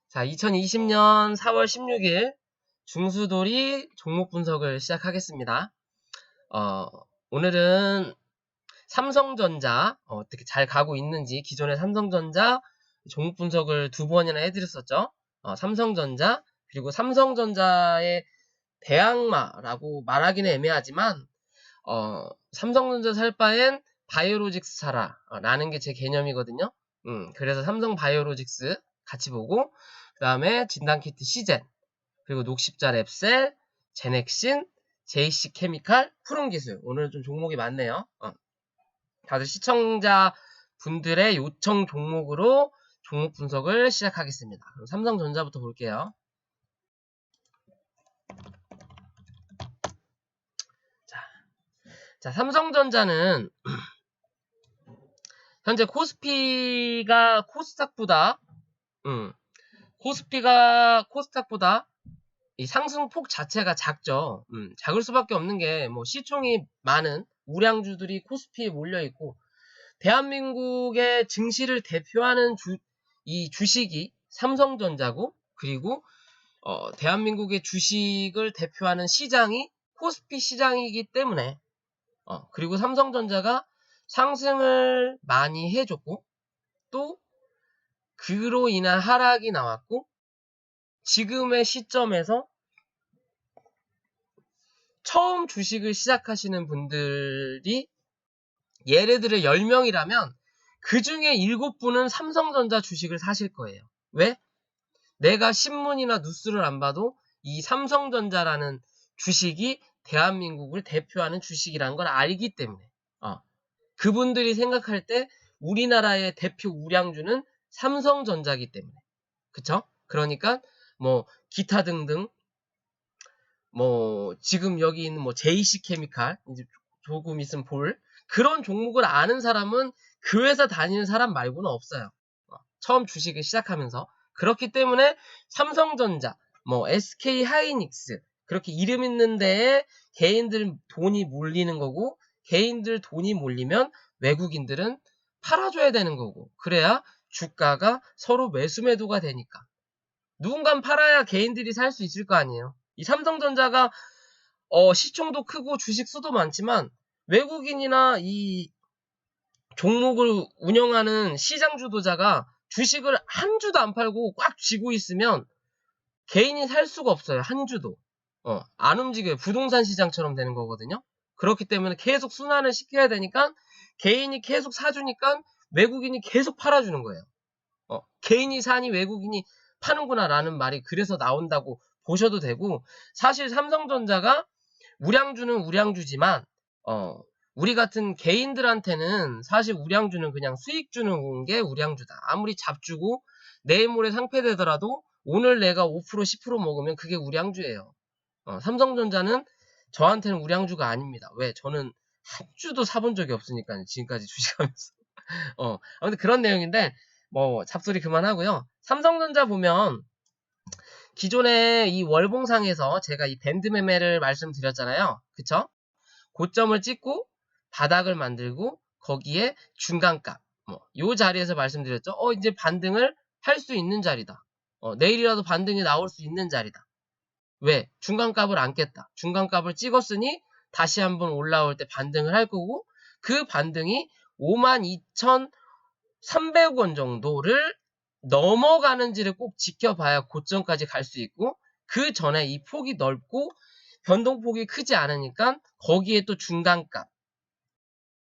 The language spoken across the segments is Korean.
자, 2020년 4월 16일 중수돌이 종목 분석을 시작하겠습니다. 오늘은 삼성전자 어떻게 잘 가고 있는지 기존의 삼성전자 종목 분석을 2번이나 해드렸었죠. 삼성전자 그리고 삼성전자의 대항마라고 말하기는 애매하지만 삼성전자 살 바엔 바이오로직스 사라 라는 게 제 개념이거든요. 그래서 삼성바이오로직스 같이 보고 그 다음에 진단키트 시젠 그리고 녹십자 랩셀 제넥신 JC케미칼 푸른기술 오늘 좀 종목이 많네요. 다들 시청자 분들의 요청 종목으로 종목 분석을 시작하겠습니다. 그럼 삼성전자부터 볼게요. 자, 삼성전자는 현재 코스피가 코스닥보다 이 상승폭 자체가 작죠. 작을 수밖에 없는 게 뭐 시총이 많은 우량주들이 코스피에 몰려 있고 대한민국의 증시를 대표하는 이 주식이 삼성전자고 그리고 대한민국의 주식을 대표하는 시장이 코스피 시장이기 때문에 그리고 삼성전자가 상승을 많이 해줬고 또 그로 인한 하락이 나왔고 지금의 시점에서 처음 주식을 시작하시는 분들이 예를 들어 10명이라면 그 중에 7분은 삼성전자 주식을 사실 거예요. 왜? 내가 신문이나 뉴스를 안 봐도 이 삼성전자라는 주식이 대한민국을 대표하는 주식이라는 걸 알기 때문에 그분들이 생각할 때 우리나라의 대표 우량주는 삼성전자이기 때문에 그쵸? 그러니까 뭐 기타 등등 뭐 지금 여기 있는 뭐 JC케미칼 이제 조금 있으면 볼 그런 종목을 아는 사람은 그 회사 다니는 사람 말고는 없어요. 처음 주식을 시작하면서 그렇기 때문에 삼성전자 뭐 SK하이닉스 그렇게 이름 있는 데에 개인들 돈이 몰리는 거고 개인들 돈이 몰리면 외국인들은 팔아줘야 되는 거고 그래야 주가가 서로 매수매도가 되니까 누군가 팔아야 개인들이 살 수 있을 거 아니에요. 이 삼성전자가 시총도 크고 주식 수도 많지만 외국인이나 이 종목을 운영하는 시장 주도자가 주식을 한 주도 안 팔고 꽉 쥐고 있으면 개인이 살 수가 없어요. 한 주도. 안 움직여요. 부동산 시장처럼 되는 거거든요. 그렇기 때문에 계속 순환을 시켜야 되니까 개인이 계속 사주니까 외국인이 계속 팔아주는 거예요. 개인이 사니 외국인이 파는구나 라는 말이 그래서 나온다고 보셔도 되고 사실 삼성전자가 우량주는 우량주지만 우리 같은 개인들한테는 사실 우량주는 그냥 수익 주는 게 우량주다. 아무리 잡주고 내일 모레 상폐되더라도 오늘 내가 5% 10% 먹으면 그게 우량주예요. 삼성전자는 저한테는 우량주가 아닙니다. 왜? 저는 한 주도 사본 적이 없으니까요. 지금까지 주식하면서. 아무튼 그런 내용인데 뭐 잡소리 그만하고요. 삼성전자 보면 기존에 이 월봉상에서 제가 이 밴드 매매를 말씀드렸잖아요. 그쵸? 고점을 찍고 바닥을 만들고 거기에 중간값 요 자리에서 말씀드렸죠. 이제 반등을 할 수 있는 자리다. 내일이라도 반등이 나올 수 있는 자리다. 왜? 중간값을 안 깼다. 중간값을 찍었으니 다시 한번 올라올 때 반등을 할 거고 그 반등이 52,300원 정도를 넘어가는지를 꼭 지켜봐야 고점까지 갈 수 있고 그 전에 이 폭이 넓고 변동폭이 크지 않으니까 거기에 또 중간값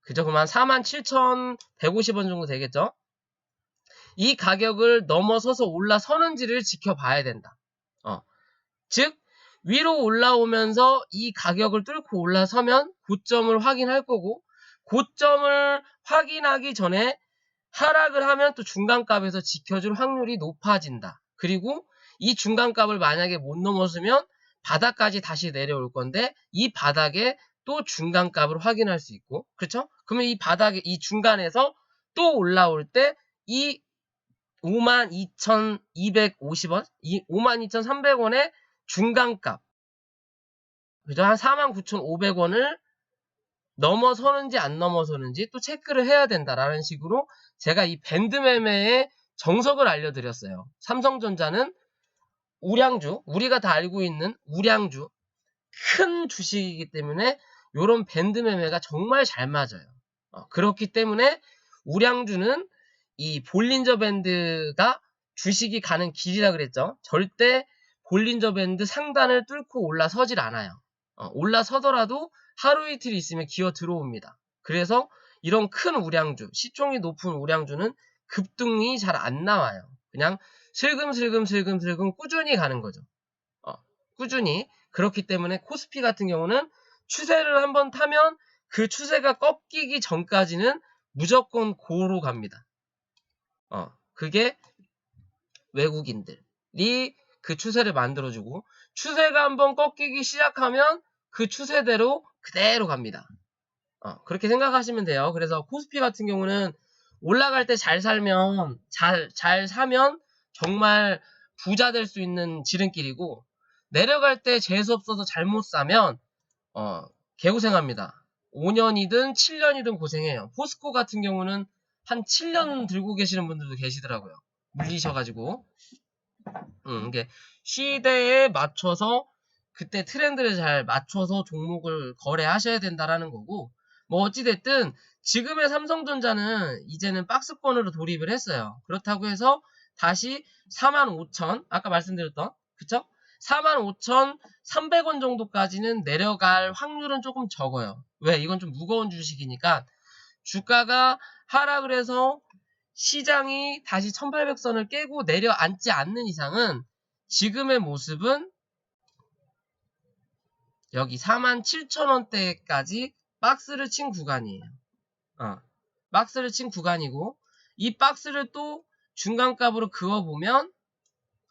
그죠? 그럼 한 47,150원 정도 되겠죠? 이 가격을 넘어서서 올라서는지를 지켜봐야 된다. 즉 위로 올라오면서 이 가격을 뚫고 올라서면 고점을 확인할 거고 고점을 확인하기 전에 하락을 하면 또 중간값에서 지켜줄 확률이 높아진다. 그리고 이 중간값을 만약에 못 넘어서면 바닥까지 다시 내려올 건데 이 바닥에 또 중간값을 확인할 수 있고 그렇죠? 그러면 이 바닥에 이 중간에서 또 올라올 때 이 52,250원, 이 52,300원의 중간값 그죠? 한 49,500원을 넘어서는지 안 넘어서는지 또 체크를 해야 된다라는 식으로 제가 이 밴드 매매의 정석을 알려드렸어요. 삼성전자는 우량주, 우리가 다 알고 있는 우량주, 큰 주식이기 때문에 이런 밴드 매매가 정말 잘 맞아요. 그렇기 때문에 우량주는 이 볼린저 밴드가 주식이 가는 길이라 그랬죠. 절대 볼린저 밴드 상단을 뚫고 올라서질 않아요. 올라서더라도 하루 이틀 있으면 기어 들어옵니다. 그래서 이런 큰 우량주, 시총이 높은 우량주는 급등이 잘 안 나와요. 그냥 슬금슬금 꾸준히 가는 거죠. 꾸준히. 그렇기 때문에 코스피 같은 경우는 추세를 한번 타면 그 추세가 꺾이기 전까지는 무조건 고로 갑니다. 그게 외국인들이 그 추세를 만들어주고, 추세가 한번 꺾이기 시작하면 그 추세대로 그대로 갑니다. 그렇게 생각하시면 돼요. 그래서 코스피 같은 경우는 올라갈 때 잘 살면, 잘 사면 정말 부자 될 수 있는 지름길이고, 내려갈 때 재수없어서 잘못 사면, 개고생합니다. 5년이든 7년이든 고생해요. 포스코 같은 경우는 한 7년 들고 계시는 분들도 계시더라고요. 물리셔가지고. 이게 시대에 맞춰서 그때 트렌드를 잘 맞춰서 종목을 거래하셔야 된다라는 거고, 뭐 어찌됐든 지금의 삼성전자는 이제는 박스권으로 돌입을 했어요. 그렇다고 해서 다시 45,000, 아까 말씀드렸던, 그쵸? 45,300원 정도까지는 내려갈 확률은 조금 적어요. 왜? 이건 좀 무거운 주식이니까 주가가 하락을 해서 시장이 다시 1800선을 깨고 내려앉지 않는 이상은 지금의 모습은 여기 47,000원대까지 박스를 친 구간이에요. 박스를 친 구간이고, 이 박스를 또 중간값으로 그어보면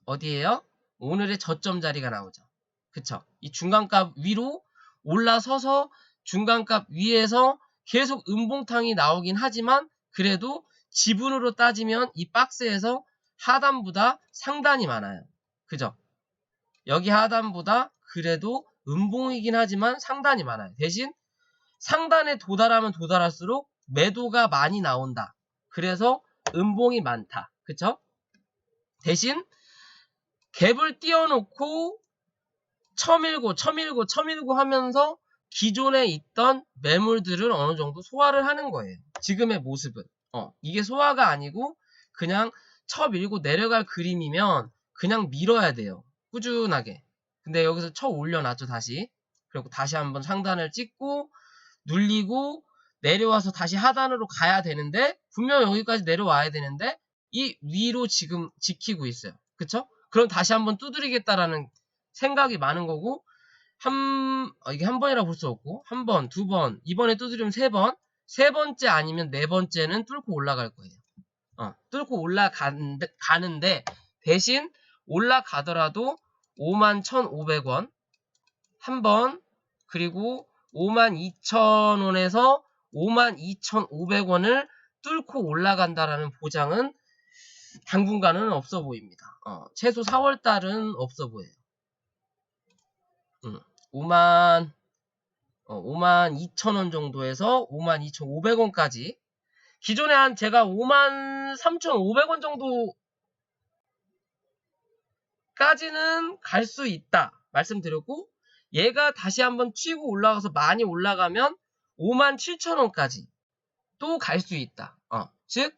어디에요? 오늘의 저점 자리가 나오죠. 그쵸? 이 중간값 위로 올라서서 중간값 위에서 계속 음봉탕이 나오긴 하지만 그래도 지분으로 따지면 이 박스에서 하단보다 상단이 많아요. 그죠? 여기 하단보다 그래도 음봉이긴 하지만 상단이 많아요. 대신 상단에 도달하면 도달할수록 매도가 많이 나온다. 그래서 음봉이 많다. 그쵸? 대신 갭을 띄워놓고 쳐밀고 하면서 기존에 있던 매물들을 어느 정도 소화를 하는 거예요. 지금의 모습은. 이게 소화가 아니고 그냥 쳐밀고 내려갈 그림이면 그냥 밀어야 돼요. 꾸준하게. 근데 여기서 쳐 올려놨죠, 다시. 그리고 다시 한번 상단을 찍고 눌리고 내려와서 다시 하단으로 가야 되는데, 분명 여기까지 내려와야 되는데 이 위로 지금 지키고 있어요. 그쵸? 그럼 다시 한번 두드리겠다라는 생각이 많은 거고, 이게 한 번이라 볼 수 없고, 한 번, 두 번, 이번에 두드리면 세 번, 세 번째 아니면 네 번째는 뚫고 올라갈 거예요. 뚫고 올라가는데, 대신 올라가더라도 51,500원, 한 번, 그리고 52,000원에서 52,500원을 뚫고 올라간다라는 보장은 당분간은 없어 보입니다. 최소 4월달은 없어 보여요. 52,000원 정도에서 52,500원까지. 기존에 제가 53,500원 정도까지는 갈 수 있다 말씀드렸고, 얘가 다시 한번 튀고 올라가서 많이 올라가면 57,000원까지 또 갈 수 있다. 즉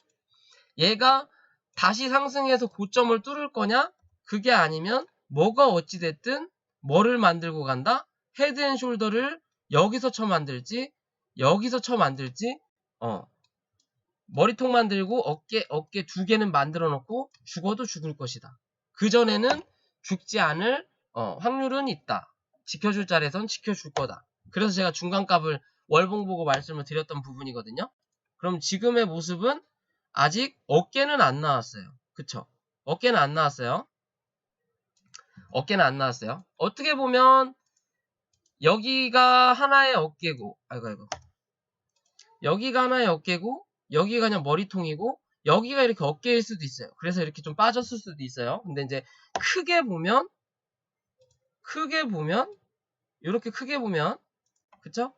얘가 다시 상승해서 고점을 뚫을 거냐? 그게 아니면 뭐가 어찌됐든 뭐를 만들고 간다? 헤드앤숄더를 여기서 쳐 만들지, 여기서 쳐 만들지, 머리통 만들고 어깨 두 개는 만들어 놓고 죽어도 죽을 것이다. 그전에는 죽지 않을 확률은 있다. 지켜줄 자리에선 지켜줄 거다. 그래서 제가 중간값을 월봉 보고 말씀을 드렸던 부분이거든요. 그럼 지금의 모습은 아직 어깨는 안 나왔어요. 그쵸? 어깨는 안 나왔어요. 어깨는 안 나왔어요. 어떻게 보면 여기가 하나의 어깨고, 아이고. 여기가 하나의 어깨고, 여기가 그냥 머리통이고, 여기가 이렇게 어깨일 수도 있어요. 그래서 이렇게 좀 빠졌을 수도 있어요. 근데 이제 크게 보면, 이렇게 크게 보면, 그쵸?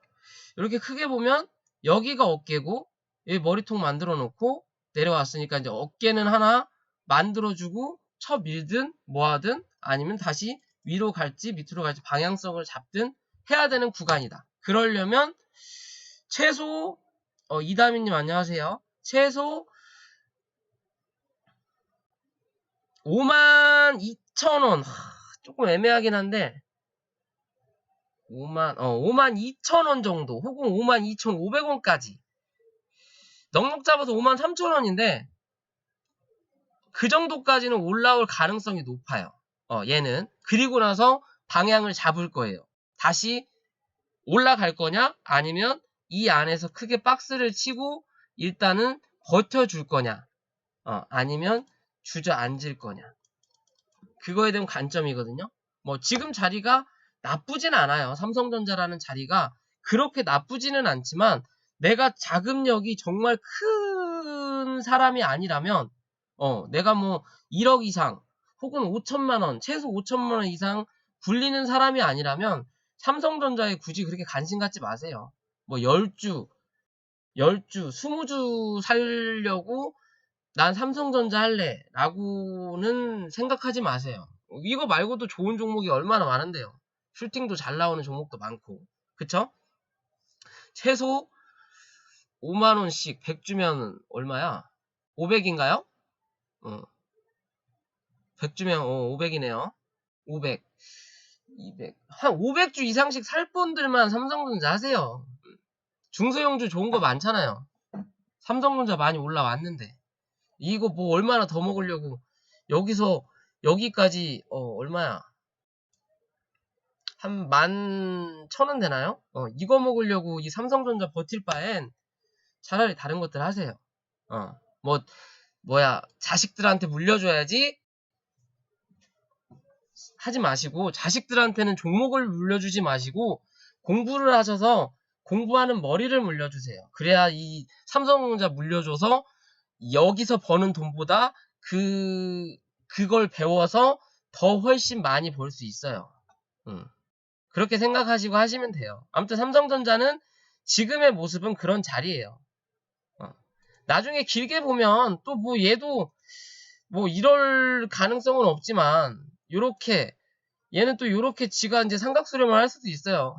이렇게 크게 보면, 여기가 어깨고, 여기 머리통 만들어 놓고, 내려왔으니까 이제 어깨는 하나, 만들어주고 쳐밀든 뭐하든 아니면 다시 위로 갈지 밑으로 갈지 방향성을 잡든 해야 되는 구간이다. 그러려면 최소 이다민님 안녕하세요. 최소 52,000원 조금 애매하긴 한데 52,000원 정도 혹은 52,500원까지 넉넉 잡아서 53,000원인데 그 정도까지는 올라올 가능성이 높아요. 얘는 그리고 나서 방향을 잡을 거예요. 다시 올라갈 거냐 아니면 이 안에서 크게 박스를 치고 일단은 버텨줄 거냐 아니면 주저앉을 거냐 그거에 대한 관점이거든요. 뭐 지금 자리가 나쁘진 않아요. 삼성전자라는 자리가 그렇게 나쁘지는 않지만 내가 자금력이 정말 큰 사람이 아니라면 내가 뭐 1억 이상 혹은 5천만원 최소 5천만원 이상 굴리는 사람이 아니라면 삼성전자에 굳이 그렇게 관심 갖지 마세요. 뭐 10주 20주 살려고 난 삼성전자 할래 라고는 생각하지 마세요. 이거 말고도 좋은 종목이 얼마나 많은데요. 슈팅도 잘 나오는 종목도 많고 그쵸? 최소 5만원씩 100주면 얼마야? 500인가요? 100주면 500이네요. 500 200 한 500주 이상씩 살 분들만 삼성전자 하세요. 중소형주 좋은 거 많잖아요. 삼성전자 많이 올라왔는데 이거 뭐 얼마나 더 먹으려고 여기서 여기까지 얼마야? 한 11,000원 되나요? 이거 먹으려고 이 삼성전자 버틸 바엔 차라리 다른 것들 하세요. 자식들한테 물려줘야지 하지 마시고 자식들한테는 종목을 물려주지 마시고 공부를 하셔서 공부하는 머리를 물려주세요. 그래야 이 삼성전자 물려줘서 여기서 버는 돈보다 그걸 배워서 더 훨씬 많이 벌 수 있어요. 그렇게 생각하시고 하시면 돼요. 아무튼 삼성전자는 지금의 모습은 그런 자리예요. 나중에 길게 보면 또 뭐 얘도 뭐 이럴 가능성은 없지만 얘는 또 요렇게 지가 이제 삼각수렴을 할 수도 있어요.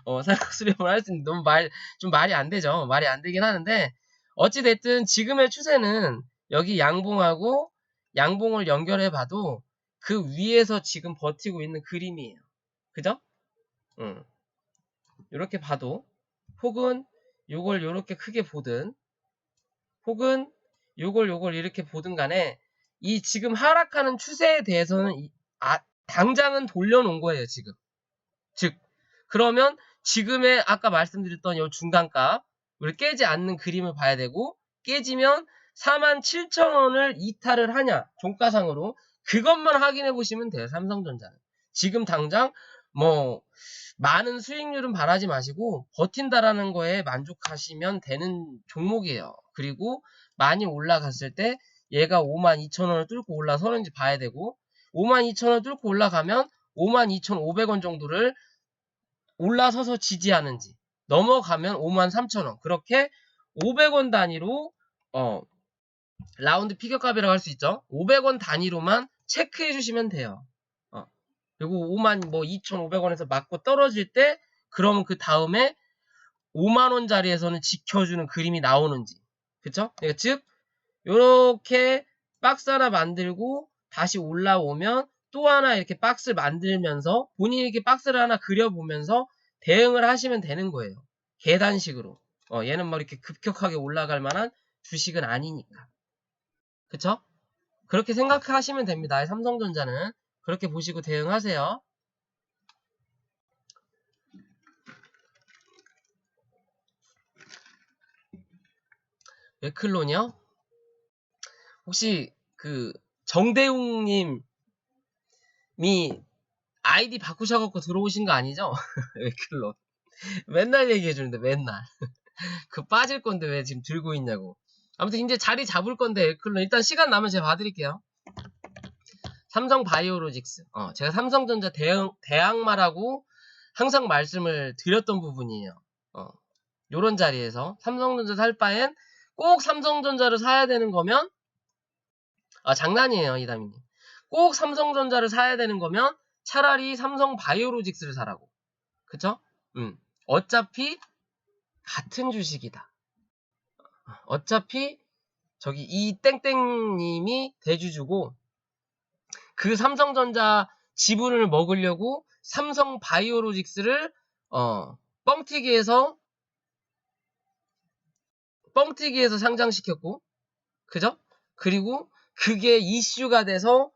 삼각수렴을 할 수 있는 너무 좀 말이 안 되죠. 말이 안 되긴 하는데 어찌됐든 지금의 추세는 여기 양봉하고 양봉을 연결해 봐도 그 위에서 지금 버티고 있는 그림이에요. 그죠? 이렇게 봐도 혹은 요걸 요렇게 크게 보든 혹은 요걸 이렇게 보든 간에 이 지금 하락하는 추세에 대해서는 당장은 돌려놓은 거예요, 지금. 즉, 그러면 지금의 아까 말씀드렸던 요 중간값, 우리 깨지 않는 그림을 봐야 되고, 깨지면 47,000원을 이탈을 하냐, 종가상으로. 그것만 확인해 보시면 돼요, 삼성전자는. 지금 당장, 많은 수익률은 바라지 마시고, 버틴다라는 거에 만족하시면 되는 종목이에요. 그리고 많이 올라갔을 때, 얘가 52,000원을 뚫고 올라서는지 봐야 되고, 52,000원 뚫고 올라가면 52,500원 정도를 올라서서 지지하는지 넘어가면 53,000원 그렇게 500원 단위로 라운드 피겨값이라고 할 수 있죠. 500원 단위로만 체크해 주시면 돼요. 그리고 52,500원에서 맞고 떨어질 때 그러면 그 다음에 5만원 자리에서는 지켜주는 그림이 나오는지 그쵸? 그러니까 즉 요렇게 박스 하나 만들고 다시 올라오면 또 하나 이렇게 박스를 만들면서 본인이 이렇게 박스를 하나 그려보면서 대응을 하시면 되는 거예요. 계단식으로. 얘는 뭐 이렇게 급격하게 올라갈 만한 주식은 아니니까. 그쵸? 그렇게 생각하시면 됩니다. 삼성전자는. 그렇게 보시고 대응하세요. 웨클론이요? 혹시 정대웅님이 아이디 바꾸셔갖고 들어오신 거 아니죠? 웨클론. 맨날 얘기해주는데 맨날. 빠질 건데 왜 지금 들고 있냐고. 아무튼 이제 자리 잡을 건데 웨클론 일단 시간 나면 제가 봐드릴게요. 삼성바이오로직스. 제가 삼성전자 대항마라고 항상 말씀을 드렸던 부분이에요. 요런 자리에서 삼성전자 살 바엔 꼭 삼성전자를 사야 되는 거면 아, 장난이에요, 이다민님. 꼭 삼성전자를 사야 되는 거면 차라리 삼성바이오로직스를 사라고. 그쵸? 어차피 같은 주식이다. 어차피 저기 이 땡땡님이 대주주고 그 삼성전자 지분을 먹으려고 삼성바이오로직스를 뻥튀기해서 상장시켰고, 그죠? 그리고 그게 이슈가 돼서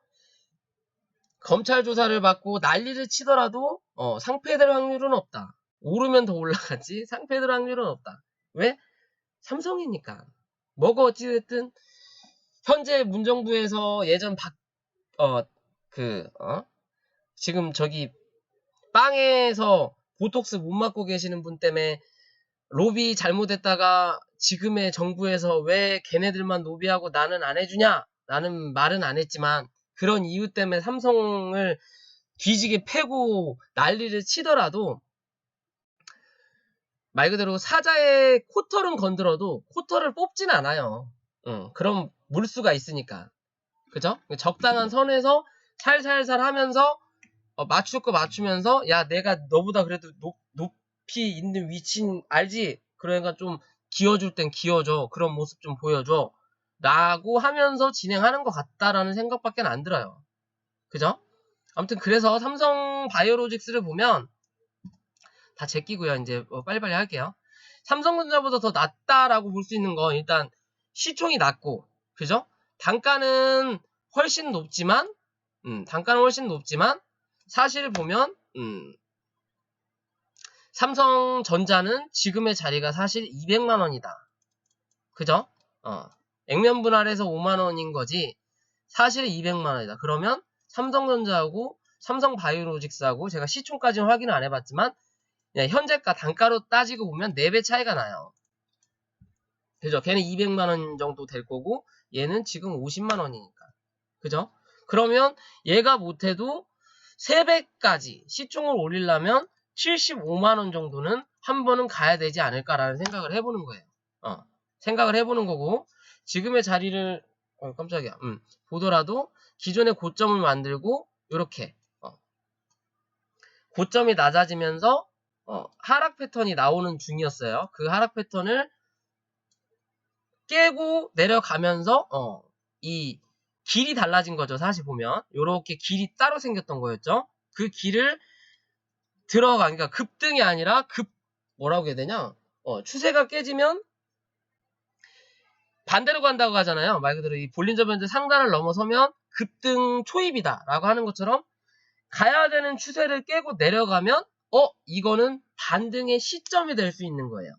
검찰 조사를 받고 난리를 치더라도 상폐될 확률은 없다. 오르면 더 올라갔지 상폐될 확률은 없다. 왜? 삼성이니까. 뭐가 어찌됐든 현재 문정부에서 예전 지금 저기 빵에서 보톡스 못 맞고 계시는 분 때문에 로비 잘못했다가 지금의 정부에서 왜 걔네들만 로비하고 나는 안 해주냐? 라는 말은 안 했지만 그런 이유 때문에 삼성을 뒤지게 패고 난리를 치더라도 말 그대로 사자의 코털은 건드려도 코털을 뽑진 않아요. 그럼 물수가 있으니까. 그죠? 적당한 선에서 살살살 하면서 맞출 거 맞추면서 야 내가 너보다 그래도 높이 있는 위치는 알지? 그러니까 좀 기어줄 땐 기어줘. 그런 모습 좀 보여줘. 라고 하면서 진행하는 것 같다라는 생각밖에 안 들어요. 그죠? 아무튼 그래서 삼성 바이오로직스를 보면 다 제끼고요. 이제 빨리빨리 할게요. 삼성전자보다 더 낫다라고 볼 수 있는 건 일단 시총이 낮고 그죠? 단가는 훨씬 높지만 사실 보면 삼성전자는 지금의 자리가 사실 200만원이다. 그죠? 액면 분할해서 5만원인 거지 사실 200만원이다. 그러면 삼성전자하고 삼성바이오로직스하고 제가 시총까지는 확인을 안 해봤지만 현재가 단가로 따지고 보면 4배 차이가 나요. 그죠? 걔는 200만원 정도 될 거고 얘는 지금 50만원이니까. 그죠? 그러면 얘가 못해도 3배까지 시총을 올리려면 75만원 정도는 한 번은 가야 되지 않을까라는 생각을 해보는 거예요. 생각을 해보는 거고 지금의 자리를 깜짝이야. 보더라도 기존의 고점을 만들고 이렇게 고점이 낮아지면서 하락 패턴이 나오는 중이었어요. 그 하락 패턴을 깨고 내려가면서 이 길이 달라진 거죠. 사실 보면 이렇게 길이 따로 생겼던 거였죠. 그 길을 그러니까 급등이 아니라 뭐라고 해야 되냐? 추세가 깨지면 반대로 간다고 하잖아요. 말 그대로 이 볼린저 밴드 상단을 넘어서면 급등 초입이다라고 하는 것처럼 가야 되는 추세를 깨고 내려가면 이거는 반등의 시점이 될 수 있는 거예요.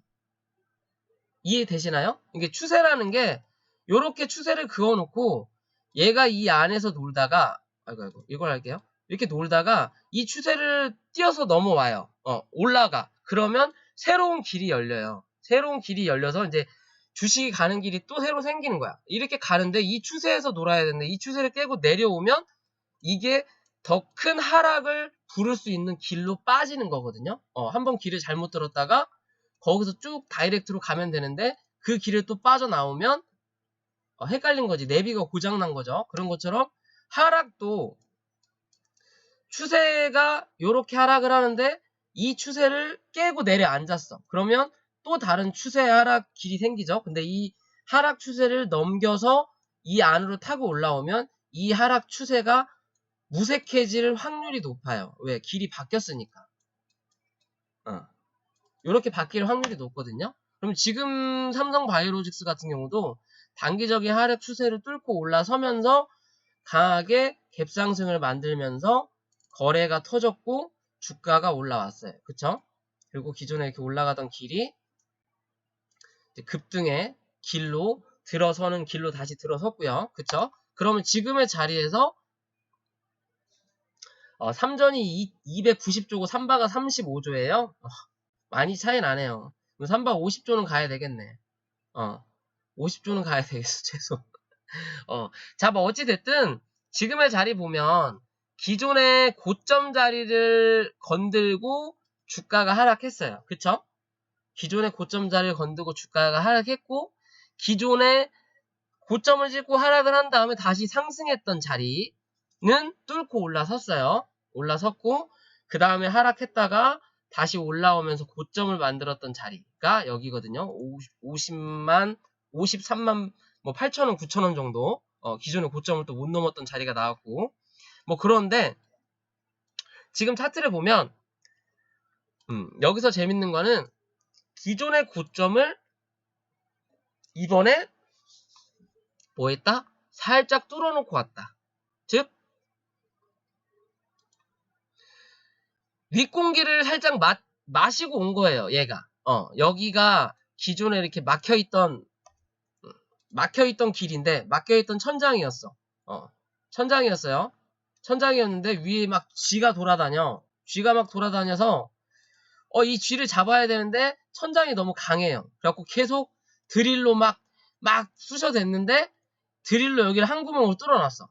이해되시나요? 이게 추세라는 게 요렇게 추세를 그어놓고 얘가 이 안에서 놀다가 아이고 이걸 할게요. 이렇게 놀다가 이 추세를 띄어서 넘어와요. 올라가. 그러면 새로운 길이 열려요. 새로운 길이 열려서 이제 주식이 가는 길이 또 새로 생기는 거야. 이렇게 가는데 이 추세에서 놀아야 되는데 이 추세를 깨고 내려오면 이게 더 큰 하락을 부를 수 있는 길로 빠지는 거거든요. 한번 길을 잘못 들었다가 거기서 쭉 다이렉트로 가면 되는데 그 길을 또 빠져나오면 헷갈린 거지. 내비가 고장난 거죠. 그런 것처럼 하락도 추세가 이렇게 하락을 하는데 이 추세를 깨고 내려앉았어. 그러면 또 다른 추세 하락 길이 생기죠. 근데 이 하락 추세를 넘겨서 이 안으로 타고 올라오면 이 하락 추세가 무색해질 확률이 높아요. 왜? 길이 바뀌었으니까. 이렇게 바뀔 확률이 높거든요. 그럼 지금 삼성바이오로직스 같은 경우도 단기적인 하락 추세를 뚫고 올라서면서 강하게 갭상승을 만들면서 거래가 터졌고 주가가 올라왔어요. 그쵸? 그리고 기존에 이렇게 올라가던 길이 급등의 길로 들어서는 길로 다시 들어섰고요. 그쵸? 그러면 지금의 자리에서 삼전이 290조고 삼바가 35조예요. 많이 차이 나네요. 삼바 50조는 가야 되겠네. 50조는 가야 되겠어, 최소. 자, 뭐, 어찌됐든, 지금의 자리 보면, 기존의 고점 자리를 건들고 주가가 하락했어요. 그쵸? 기존의 고점 자리를 건들고 주가가 하락했고, 기존의 고점을 찍고 하락을 한 다음에 다시 상승했던 자리는 뚫고 올라섰어요. 올라섰고 그 다음에 하락했다가 다시 올라오면서 고점을 만들었던 자리가 여기거든요. 53만 뭐 8천원, 9천원 정도 기존의 고점을 또 못 넘었던 자리가 나왔고 뭐 그런데 지금 차트를 보면 여기서 재밌는 거는 기존의 고점을 이번에 뭐 했다? 살짝 뚫어놓고 왔다. 즉 윗공기를 살짝 마시고 온 거예요. 얘가 여기가 기존에 이렇게 막혀있던 길인데 막혀있던 천장이었어. 천장이었어요. 천장이었는데 위에 막 쥐가 돌아다녀. 쥐가 막 돌아다녀서 이 쥐를 잡아야 되는데 천장이 너무 강해요. 그래갖고 계속 드릴로 막 쑤셔댔는데 드릴로 여기를 한 구멍으로 뚫어놨어.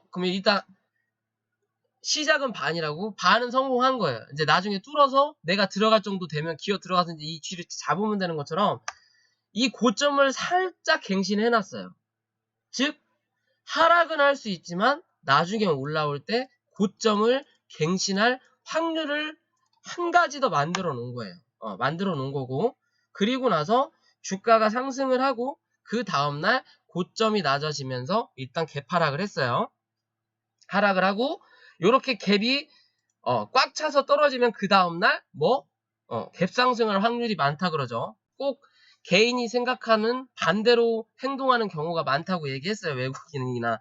그러면 일단 시작은 반이라고? 반은 성공한 거예요. 이제 나중에 뚫어서 내가 들어갈 정도 되면 기어 들어가서 이제 이 쥐를 잡으면 되는 것처럼 이 고점을 살짝 갱신해놨어요. 즉 하락은 할 수 있지만 나중에 올라올 때 고점을 갱신할 확률을 한 가지 더 만들어 놓은 거예요. 만들어 놓은 거고 그리고 나서 주가가 상승을 하고 그 다음날 고점이 낮아지면서 일단 갭하락을 했어요. 하락을 하고 요렇게 갭이 꽉 차서 떨어지면 그 다음날 갭 상승할 확률이 많다 그러죠. 꼭 개인이 생각하는 반대로 행동하는 경우가 많다고 얘기했어요. 외국인이나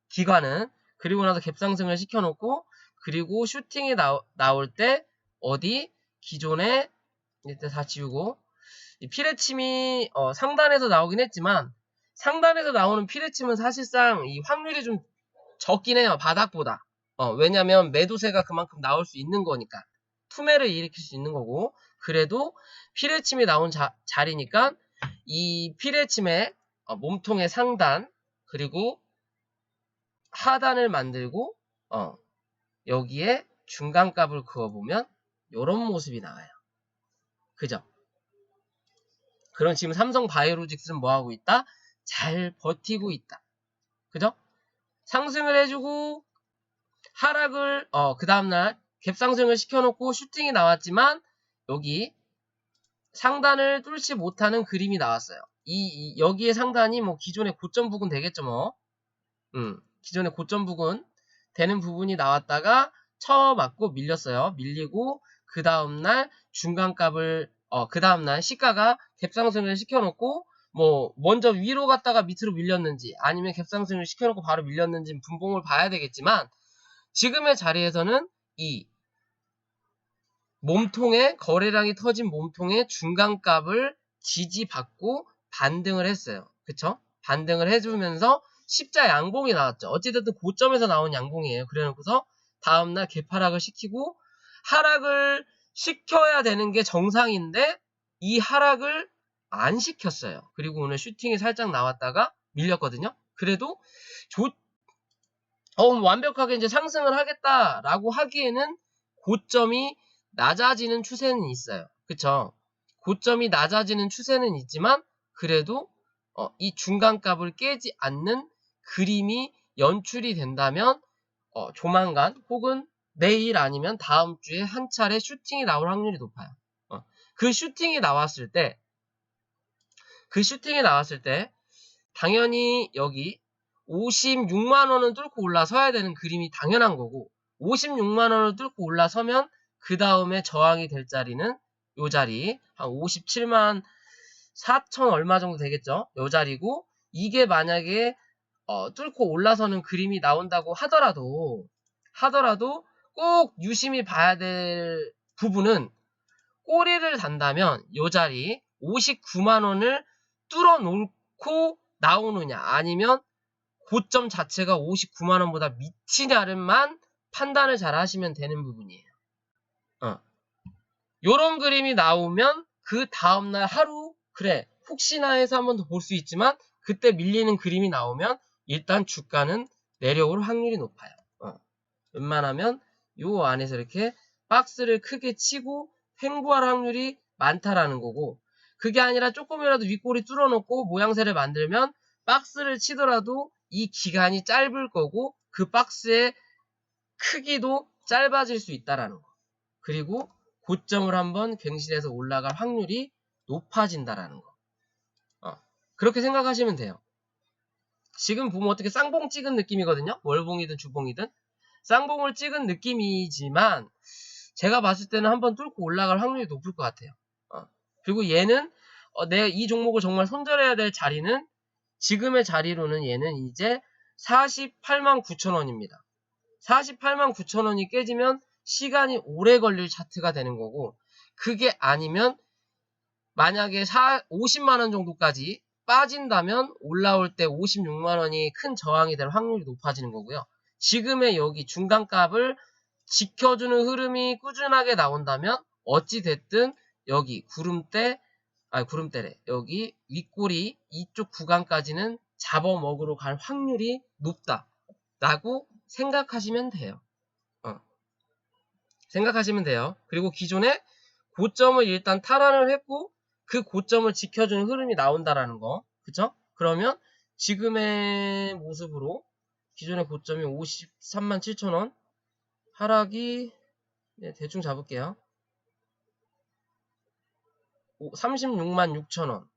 기관은. 그리고 나서 갭 상승을 시켜놓고 그리고 슈팅이 나올 때 기존에 일단 다 지우고 피레침이 상단에서 나오긴 했지만 상단에서 나오는 피레침은 사실상 이 확률이 좀 적긴 해요. 바닥보다. 왜냐면 매도세가 그만큼 나올 수 있는 거니까. 투매를 일으킬 수 있는 거고 그래도 피레침이 나온 자리니까 이 피레침의 몸통의 상단 그리고 하단을 만들고 여기에 중간값을 그어보면 요런 모습이 나와요. 그죠? 그럼 지금 삼성바이오로직스는 뭐하고 있다? 잘 버티고 있다. 그죠? 상승을 해주고 하락을 그 다음날 갭상승을 시켜놓고 슈팅이 나왔지만 여기 상단을 뚫지 못하는 그림이 나왔어요. 여기에 상단이 뭐 기존의 고점 부근 되겠죠 뭐. 기존의 고점 부근 되는 부분이 나왔다가 쳐맞고 밀렸어요. 밀리고 그 다음날 중간값을 그 다음날 시가가 갭상승을 시켜놓고 뭐 먼저 위로 갔다가 밑으로 밀렸는지 아니면 갭상승을 시켜놓고 바로 밀렸는지 분봉을 봐야 되겠지만 지금의 자리에서는 이 몸통에 거래량이 터진 몸통의 중간값을 지지받고 반등을 했어요. 그쵸? 반등을 해주면서 십자 양봉이 나왔죠. 어찌됐든 고점에서 나온 양봉이에요. 그래놓고서 다음날 개파락을 시키고 하락을 시켜야 되는 게 정상인데 이 하락을 안 시켰어요. 그리고 오늘 슈팅이 살짝 나왔다가 밀렸거든요. 그래도 완벽하게 이제 상승을 하겠다라고 하기에는 고점이 낮아지는 추세는 있어요. 그쵸? 고점이 낮아지는 추세는 있지만 그래도 이 중간값을 깨지 않는 그림이 연출이 된다면 조만간 혹은 내일 아니면 다음 주에 한 차례 슈팅이 나올 확률이 높아요. 그 슈팅이 나왔을 때 당연히 여기 56만원은 뚫고 올라서야 되는 그림이 당연한 거고 56만원을 뚫고 올라서면 그 다음에 저항이 될 자리는 요 자리 한 57만 4천 얼마 정도 되겠죠. 요 자리고 이게 만약에 뚫고 올라서는 그림이 나온다고 하더라도 꼭 유심히 봐야 될 부분은 꼬리를 단다면 요 자리 59만원을 뚫어놓고 나오느냐 아니면 고점 자체가 59만원보다 미치냐를만 판단을 잘 하시면 되는 부분이에요. 요런 그림이 나오면 그 다음날 하루 그래 혹시나 해서 한 번 더 볼 수 있지만 그때 밀리는 그림이 나오면 일단 주가는 내려올 확률이 높아요. 웬만하면 요 안에서 이렇게 박스를 크게 치고 횡보할 확률이 많다라는 거고 그게 아니라 조금이라도 윗꼬리 뚫어놓고 모양새를 만들면 박스를 치더라도 이 기간이 짧을 거고 그 박스의 크기도 짧아질 수 있다라는 거. 그리고 고점을 한번 갱신해서 올라갈 확률이 높아진다라는 거. 그렇게 생각하시면 돼요. 지금 보면 어떻게 쌍봉 찍은 느낌이거든요. 월봉이든 주봉이든. 쌍봉을 찍은 느낌이지만 제가 봤을 때는 한번 뚫고 올라갈 확률이 높을 것 같아요. 그리고 얘는 내가 이 종목을 정말 손절해야 될 자리는 지금의 자리로는 얘는 이제 48만 9천 원입니다. 48만 9천 원이 깨지면 시간이 오래 걸릴 차트가 되는 거고 그게 아니면 만약에 50만 원 정도까지 빠진다면 올라올 때 56만 원이 큰 저항이 될 확률이 높아지는 거고요. 지금의 여기 중간값을 지켜주는 흐름이 꾸준하게 나온다면 어찌됐든 여기 구름대래. 여기 윗꼬리 이쪽 구간까지는 잡아먹으러 갈 확률이 높다라고 생각하시면 돼요. 생각하시면 돼요. 그리고 기존에 고점을 일단 탈환을 했고 그 고점을 지켜주는 흐름이 나온다라는 거. 그쵸? 그러면 지금의 모습으로 기존의 고점이 53만 7천 원 하락이 대충 잡을게요. 36만 6천 원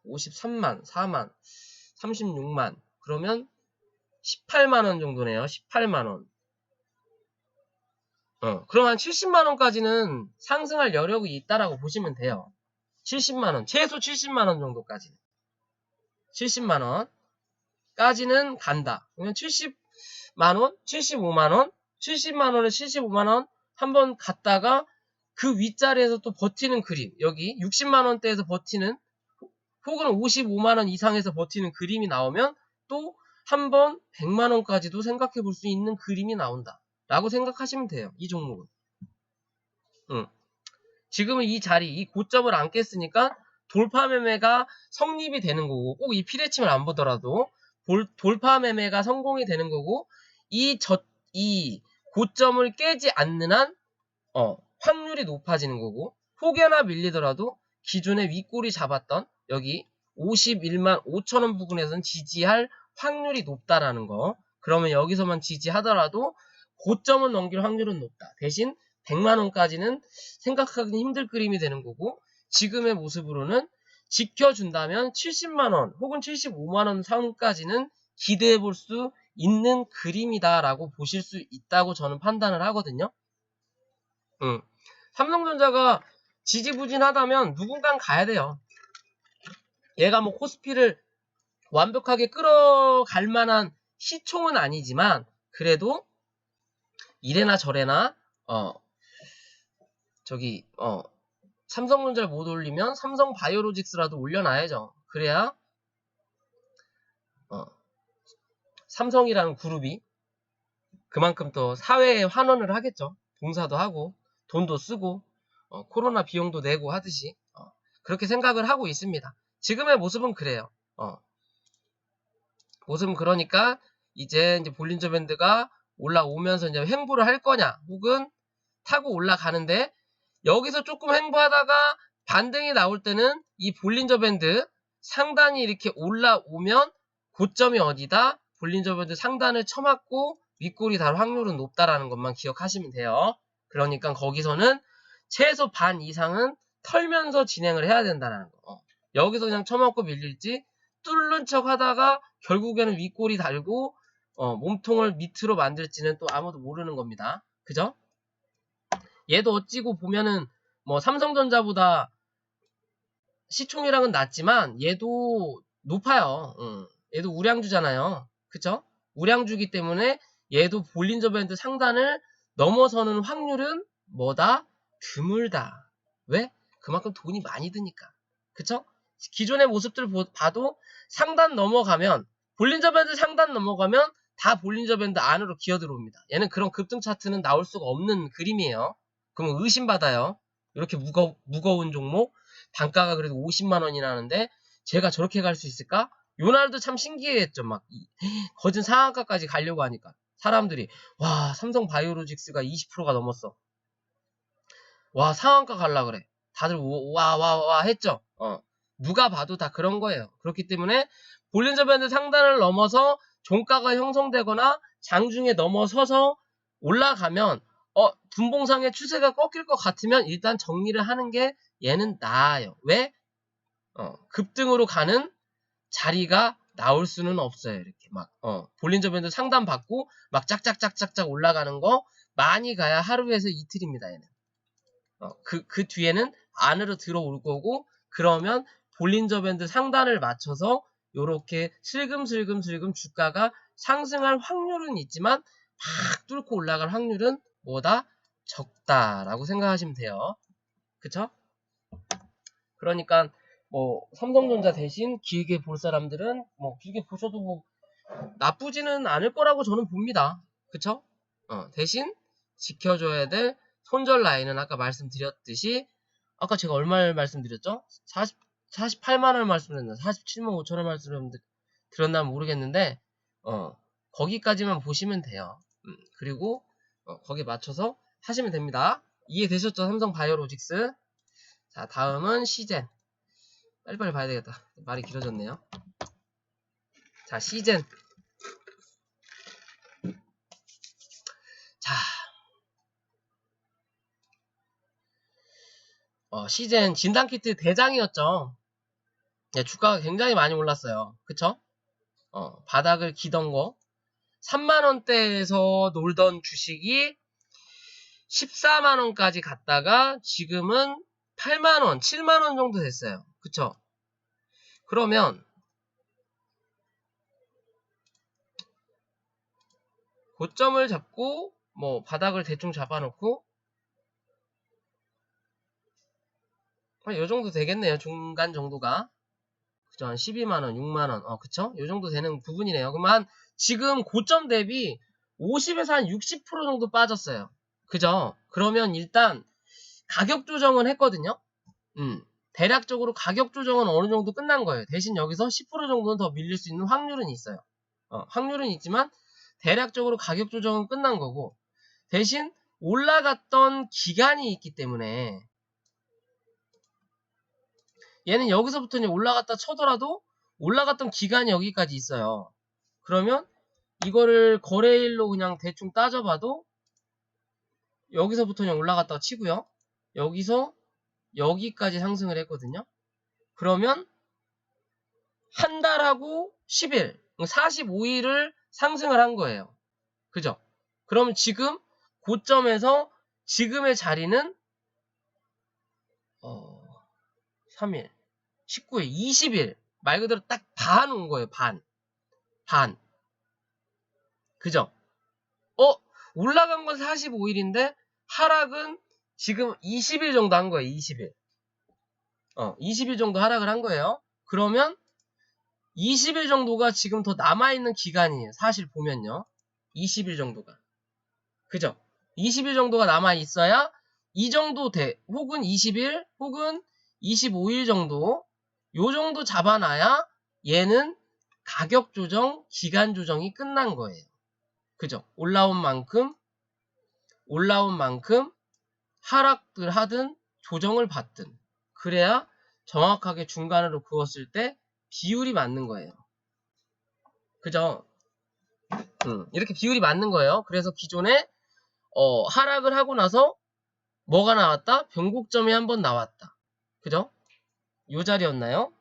53만 4만 36만 그러면 18만 원 정도네요. 18만 원. 그럼 한 70만 원까지는 상승할 여력이 있다라고 보시면 돼요. 70만 원, 최소 70만 원 정도까지는. 70만 원까지는 간다. 그러면 70만 원, 75만 원, 70만 원에 75만 원 한번 갔다가 그 윗자리에서 또 버티는 그림. 여기 60만 원대에서 버티는 혹은 55만 원 이상에서 버티는 그림이 나오면 또 한번 100만 원까지도 생각해 볼 수 있는 그림이 나온다. 라고 생각하시면 돼요. 이 종목은. 지금은 이 자리, 이 고점을 안 깼으니까 돌파 매매가 성립이 되는 거고 꼭 이 피레침을 안 보더라도 돌파 매매가 성공이 되는 거고 이 고점을 깨지 않는 한 확률이 높아지는 거고 혹여나 밀리더라도 기존에 윗꼬리 잡았던 여기 51만 5천 원 부근에서는 지지할 확률이 높다라는 거. 그러면 여기서만 지지하더라도 고점은 넘길 확률은 높다. 대신 100만 원까지는 생각하기 힘들 그림이 되는 거고 지금의 모습으로는 지켜준다면 70만 원 혹은 75만 원 선까지는 기대해 볼 수 있는 그림이다라고 보실 수 있다고 저는 판단을 하거든요. 삼성전자가 지지부진하다면 누군간 가야 돼요. 얘가 뭐 코스피를 완벽하게 끌어갈 만한 시총은 아니지만 그래도 이래나 저래나 삼성전자를 못 올리면 삼성바이오로직스라도 올려놔야죠. 그래야 삼성이라는 그룹이 그만큼 또 사회에 환원을 하겠죠. 봉사도 하고 돈도 쓰고 코로나 비용도 내고 하듯이 그렇게 생각을 하고 있습니다. 지금의 모습은 그래요. 모습은 그러니까 이제 볼린저 밴드가 올라오면서 이제 횡보를 할 거냐 혹은 타고 올라가는데 여기서 조금 횡보하다가 반등이 나올 때는 이 볼린저 밴드 상단이 이렇게 올라오면 고점이 어디다? 볼린저 밴드 상단을 쳐맞고 윗골이 달 확률은 높다라는 것만 기억하시면 돼요. 그러니까 거기서는 최소 반 이상은 털면서 진행을 해야 된다는 거. 여기서 그냥 쳐맞고 밀릴지 뚫는 척 하다가 결국에는 윗골이 달고 몸통을 밑으로 만들지는 또 아무도 모르는 겁니다. 그죠? 얘도 어찌고 보면은 뭐 삼성전자보다 시총이랑은 낮지만 얘도 높아요. 얘도 우량주잖아요. 그쵸? 우량주기 때문에 얘도 볼린저 밴드 상단을 넘어서는 확률은 뭐다? 드물다. 왜? 그만큼 돈이 많이 드니까. 그쵸? 기존의 모습들 봐도 상단 넘어가면 볼린저 밴드 상단 넘어가면 다 볼린저 밴드 안으로 기어 들어옵니다. 얘는 그런 급등 차트는 나올 수가 없는 그림이에요. 그러면 의심받아요. 이렇게 무거운 종목 단가가 그래도 50만 원이나 하는데 제가 저렇게 갈 수 있을까? 요날도 참 신기했죠. 막 거진 상한가까지 가려고 하니까 사람들이 와 삼성바이오로직스가 20%가 넘었어. 와 상한가 갈라 그래. 다들 와 했죠. 누가 봐도 다 그런 거예요. 그렇기 때문에 볼린저 밴드 상단을 넘어서 종가가 형성되거나 장중에 넘어서서 올라가면 분봉상의 추세가 꺾일 것 같으면 일단 정리를 하는 게 얘는 나아요. 왜? 급등으로 가는 자리가 나올 수는 없어요. 이렇게 막 볼린저 밴드 상단 받고 막 짝짝짝짝짝 올라가는 거 많이 가야 하루에서 이틀입니다. 얘는. 그 뒤에는 안으로 들어올 거고, 그러면 볼린저 밴드 상단을 맞춰서 요렇게 슬금슬금 주가가 상승할 확률은 있지만 팍 뚫고 올라갈 확률은 뭐다? 적다라고 생각하시면 돼요. 그쵸? 그러니까 뭐 삼성전자 대신 길게 볼 사람들은 뭐 길게 보셔도 뭐 나쁘지는 않을 거라고 저는 봅니다. 그쵸? 대신 지켜줘야 될 손절 라인은 아까 말씀드렸듯이, 아까 제가 얼마를 말씀드렸죠? 48만원 말씀드렸나? 47만 5천원 말씀드렸나 모르겠는데, 거기까지만 보시면 돼요. 그리고, 거기에 맞춰서 하시면 됩니다. 이해되셨죠? 삼성 바이오로직스. 자, 다음은 시젠. 빨리빨리 봐야 되겠다. 말이 길어졌네요. 자, 시젠. 자, 시젠 진단키트 대장이었죠. 네, 주가가 굉장히 많이 올랐어요. 그쵸? 바닥을 기던 거. 3만원대에서 놀던 주식이 14만원까지 갔다가 지금은 8만원, 7만원 정도 됐어요. 그쵸? 그러면 고점을 잡고 뭐 바닥을 대충 잡아놓고 요 정도 되겠네요. 중간 정도가. 그죠? 한 12만원, 6만원. 그쵸? 요 정도 되는 부분이네요. 그러면 지금 고점 대비 50에서 한 60% 정도 빠졌어요. 그죠? 그러면 일단 가격 조정은 했거든요. 대략적으로 가격 조정은 어느 정도 끝난 거예요. 대신 여기서 10% 정도는 더 밀릴 수 있는 확률은 있어요. 확률은 있지만 대략적으로 가격 조정은 끝난 거고, 대신 올라갔던 기간이 있기 때문에 얘는 여기서부터 이제 올라갔다 쳐더라도 올라갔던 기간이 여기까지 있어요. 그러면 이거를 거래일로 그냥 대충 따져봐도 여기서부터 그냥 올라갔다가 치고요. 여기서 여기까지 상승을 했거든요. 그러면 한 달하고 10일, 45일을 상승을 한 거예요. 그죠? 그러면 지금 고점에서 지금의 자리는 3일, 19일, 20일 말 그대로 딱 반 온 거예요. 반. 그죠? 올라간 건 45일인데 하락은 지금 20일 정도 한 거예요. 20일. 20일 정도 하락을 한 거예요. 그러면 20일 정도가 지금 더 남아있는 기간이에요. 사실 보면요. 20일 정도가. 그죠? 20일 정도가 남아있어야 이 정도 돼. 혹은 20일, 혹은 25일 정도. 요 정도 잡아놔야 얘는 가격 조정, 기간 조정이 끝난 거예요. 그죠? 올라온 만큼 하락을 하든 조정을 받든. 그래야 정확하게 중간으로 그었을 때 비율이 맞는 거예요. 그죠? 이렇게 비율이 맞는 거예요. 그래서 기존에 하락을 하고 나서 뭐가 나왔다? 변곡점이 한번 나왔다. 그죠? 요 자리였나요?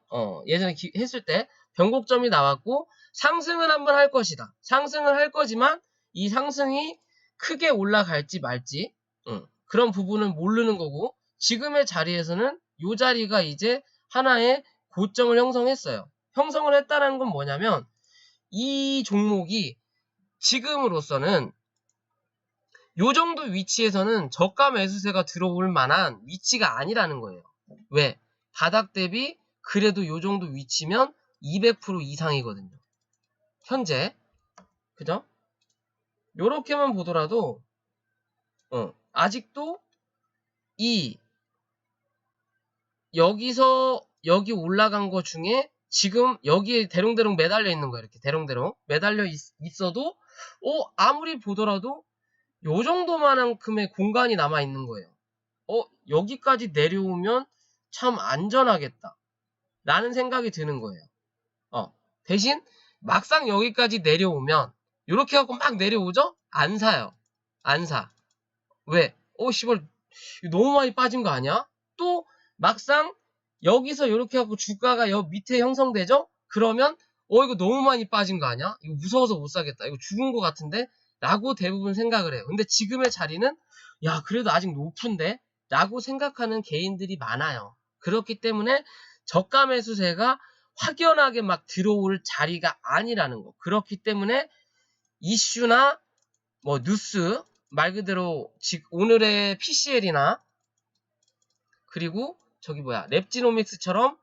예전에 했을 때 변곡점이 나왔고 상승을 한번 할 것이다. 상승을 할 거지만 이 상승이 크게 올라갈지 말지 그런 부분은 모르는 거고, 지금의 자리에서는 요 자리가 이제 하나의 고점을 형성했어요. 형성을 했다는 건 뭐냐면 이 종목이 지금으로서는 요 정도 위치에서는 저가 매수세가 들어올 만한 위치가 아니라는 거예요. 왜? 바닥 대비 그래도 요 정도 위치면 200% 이상이거든요. 현재. 그죠? 요렇게만 보더라도 아직도 여기서 여기 올라간 거 중에 지금 여기에 대롱대롱 매달려 있는 거예요. 이렇게 대롱대롱 매달려 있어도 아무리 보더라도 요 정도만큼의 공간이 남아 있는 거예요. 여기까지 내려오면 참 안전하겠다. 라는 생각이 드는 거예요. 대신 막상 여기까지 내려오면 이렇게 갖고 막 내려오죠? 안 사요. 안 사. 왜? 씨발 너무 많이 빠진 거 아니야? 또 막상 여기서 이렇게 하고 주가가 여기 밑에 형성되죠? 그러면 이거 너무 많이 빠진 거 아니야? 이거 무서워서 못 사겠다. 이거 죽은 거 같은데? 라고 대부분 생각을 해요. 근데 지금의 자리는 야 그래도 아직 높은데? 라고 생각하는 개인들이 많아요. 그렇기 때문에 저가 매수세가 확연하게 막 들어올 자리가 아니라는 거. 그렇기 때문에 이슈나 뭐 뉴스 말 그대로 오늘의 PCL이나 그리고 저기 랩지노믹스처럼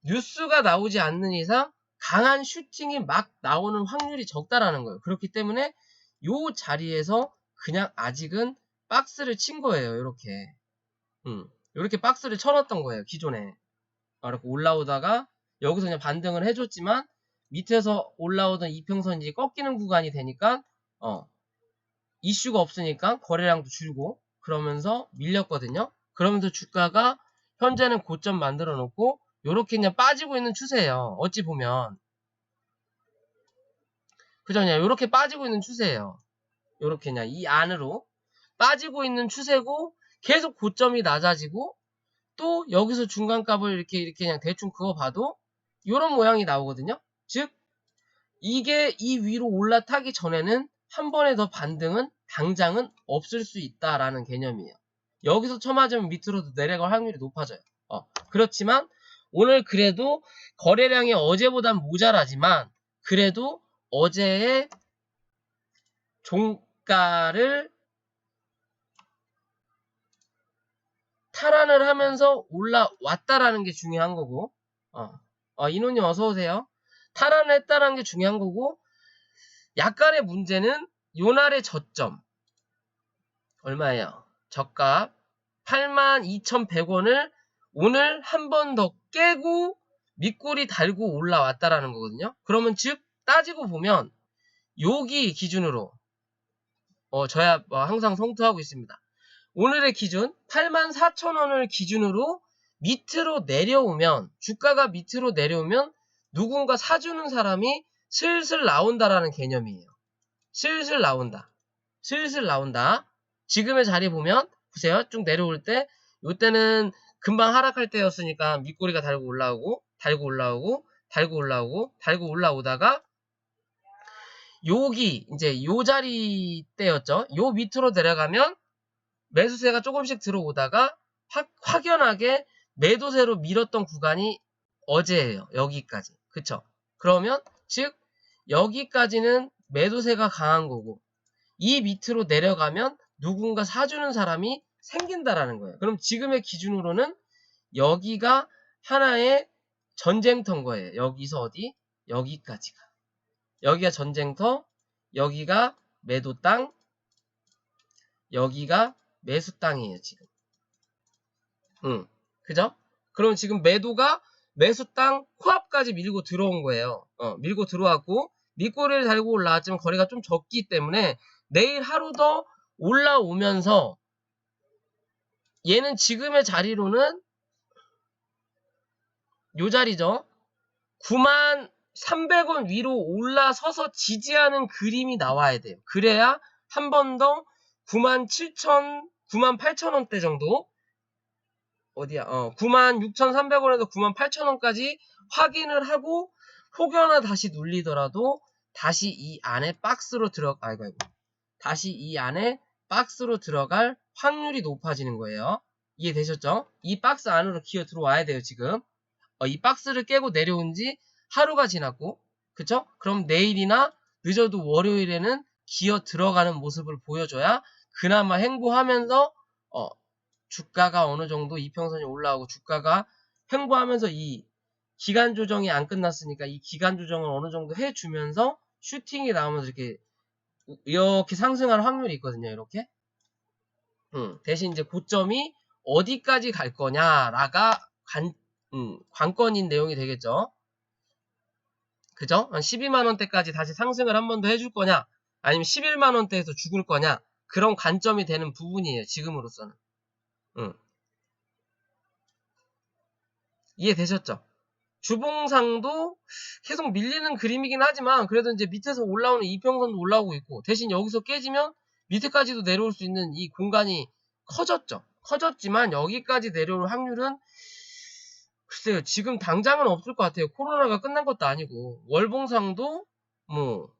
뉴스가 나오지 않는 이상 강한 슈팅이 막 나오는 확률이 적다라는 거예요. 그렇기 때문에 요 자리에서 그냥 아직은 박스를 친 거예요. 이렇게 박스를 쳐놨던 거예요. 기존에 이렇게 올라오다가 여기서 그냥 반등을 해줬지만 밑에서 올라오던 이평선이 이제 꺾이는 구간이 되니까 이슈가 없으니까 거래량도 줄고 그러면서 밀렸거든요. 그러면서 주가가 현재는 고점 만들어 놓고 요렇게 그냥 빠지고 있는 추세예요. 어찌 보면 그죠? 그냥 요렇게 빠지고 있는 추세예요. 요렇게 그냥 이 안으로 빠지고 있는 추세고 계속 고점이 낮아지고 또 여기서 중간값을 이렇게 그냥 대충 그어봐도 요런 모양이 나오거든요. 즉 이게 이 위로 올라타기 전에는 한 번에 더 반등은 당장은 없을 수 있다라는 개념이에요. 여기서 쳐맞으면 밑으로도 내려갈 확률이 높아져요. 그렇지만 오늘 그래도 거래량이 어제보단 모자라지만 그래도 어제의 종가를 탈환을 하면서 올라왔다라는 게 중요한 거고 인호님 어서오세요. 탈환을 했다라는 게 중요한 거고 약간의 문제는 요날의 저점 얼마예요? 저가 82,100원을 오늘 한 번 더 깨고 밑꼬리 달고 올라왔다라는 거거든요. 그러면 즉 따지고 보면 여기 기준으로 저야 항상 성토하고 있습니다. 오늘의 기준 84,000원을 기준으로 밑으로 내려오면 주가가 밑으로 내려오면 누군가 사주는 사람이 슬슬 나온다라는 개념이에요. 슬슬 나온다. 지금의 자리 보면 보세요. 쭉 내려올 때 이때는 금방 하락할 때였으니까 밑꼬리가 달고 올라오다가 여기 이제 요 자리 때였죠. 요 밑으로 내려가면 매수세가 조금씩 들어오다가 확연하게 매도세로 밀었던 구간이 어제예요. 여기까지. 그쵸? 그러면 즉 여기까지는 매도세가 강한 거고 이 밑으로 내려가면 누군가 사주는 사람이 생긴다라는 거예요. 그럼 지금의 기준으로는 여기가 하나의 전쟁터인 거예요. 여기서 어디? 여기까지가. 여기가 전쟁터, 여기가 매도 땅, 여기가 매수 땅이에요, 지금. 그죠? 그럼 지금 매도가 매수 땅 코앞까지 밀고 들어온 거예요. 밀고 들어왔고, 밑꼬리를 달고 올라왔지만 거리가 좀 적기 때문에 내일 하루 더 올라오면서 얘는 지금의 자리로는 요 자리죠. 93,300원 위로 올라서서 지지하는 그림이 나와야 돼요. 그래야 한 번 더 97,000, 98,000원대 정도 96,300원에서 98,000원까지 확인을 하고 혹여나 다시 눌리더라도 다시 이 안에 박스로 다시 이 안에 박스로 들어갈 확률이 높아지는 거예요. 이해되셨죠? 이 박스 안으로 기어 들어와야 돼요, 지금. 이 박스를 깨고 내려온 지 하루가 지났고, 그쵸? 그럼 내일이나 늦어도 월요일에는 기어 들어가는 모습을 보여줘야 그나마 횡보하면서, 주가가 어느 정도 이평선이 올라오고 주가가 횡보하면서 이 기간 조정이 안 끝났으니까 이 기간 조정을 어느 정도 해주면서 슈팅이 나오면서 이렇게 상승할 확률이 있거든요. 이렇게. 대신 이제 고점이 어디까지 갈 거냐라가 관건인 내용이 되겠죠. 그죠? 한 12만원대까지 다시 상승을 한 번 더 해줄 거냐 아니면 11만원대에서 죽을 거냐 그런 관점이 되는 부분이에요. 지금으로서는. 이해되셨죠? 주봉상도 계속 밀리는 그림이긴 하지만 그래도 이제 밑에서 올라오는 이평선도 올라오고 있고 대신 여기서 깨지면 밑에까지도 내려올 수 있는 이 공간이 커졌죠. 커졌지만 여기까지 내려올 확률은 글쎄요. 지금 당장은 없을 것 같아요. 코로나가 끝난 것도 아니고 월봉상도 뭐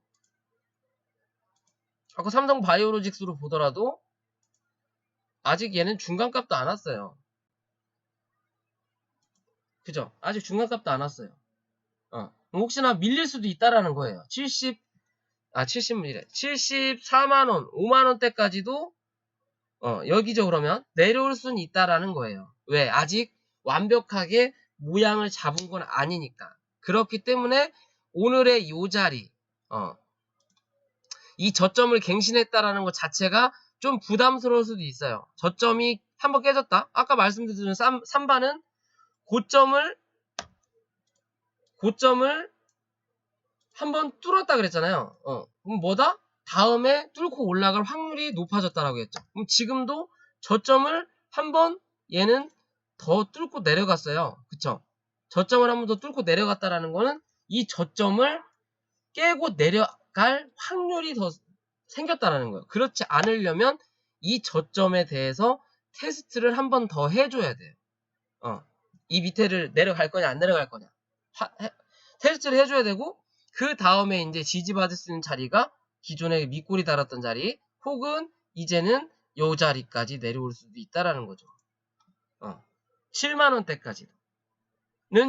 아까 삼성 바이오로직스로 보더라도 아직 얘는 중간값도 안 왔어요. 그죠? 아직 중간값도 안 왔어요. 혹시나 밀릴 수도 있다라는 거예요. 74만원, 5만원대까지도, 여기죠, 그러면. 내려올 수는 있다라는 거예요. 왜? 아직 완벽하게 모양을 잡은 건 아니니까. 그렇기 때문에, 오늘의 요 자리, 이 저점을 갱신했다라는 것 자체가 좀 부담스러울 수도 있어요. 저점이 한번 깨졌다? 아까 말씀드린 3반은 고점을 한번 뚫었다 그랬잖아요. 그럼 뭐다? 다음에 뚫고 올라갈 확률이 높아졌다라고 했죠. 그럼 지금도 저점을 한번 얘는 더 뚫고 내려갔어요. 그쵸? 저점을 한번 더 뚫고 내려갔다라는 거는 이 저점을 깨고 내려갈 확률이 더 생겼다라는 거예요. 그렇지 않으려면 이 저점에 대해서 테스트를 한번 더 해줘야 돼요. 이 밑에를 내려갈 거냐 안 내려갈 거냐 테스트를 해줘야 되고 그 다음에 이제 지지받을 수 있는 자리가 기존에 밑골이 달았던 자리 혹은 이제는 요 자리까지 내려올 수도 있다라는 거죠. 7만원대까지는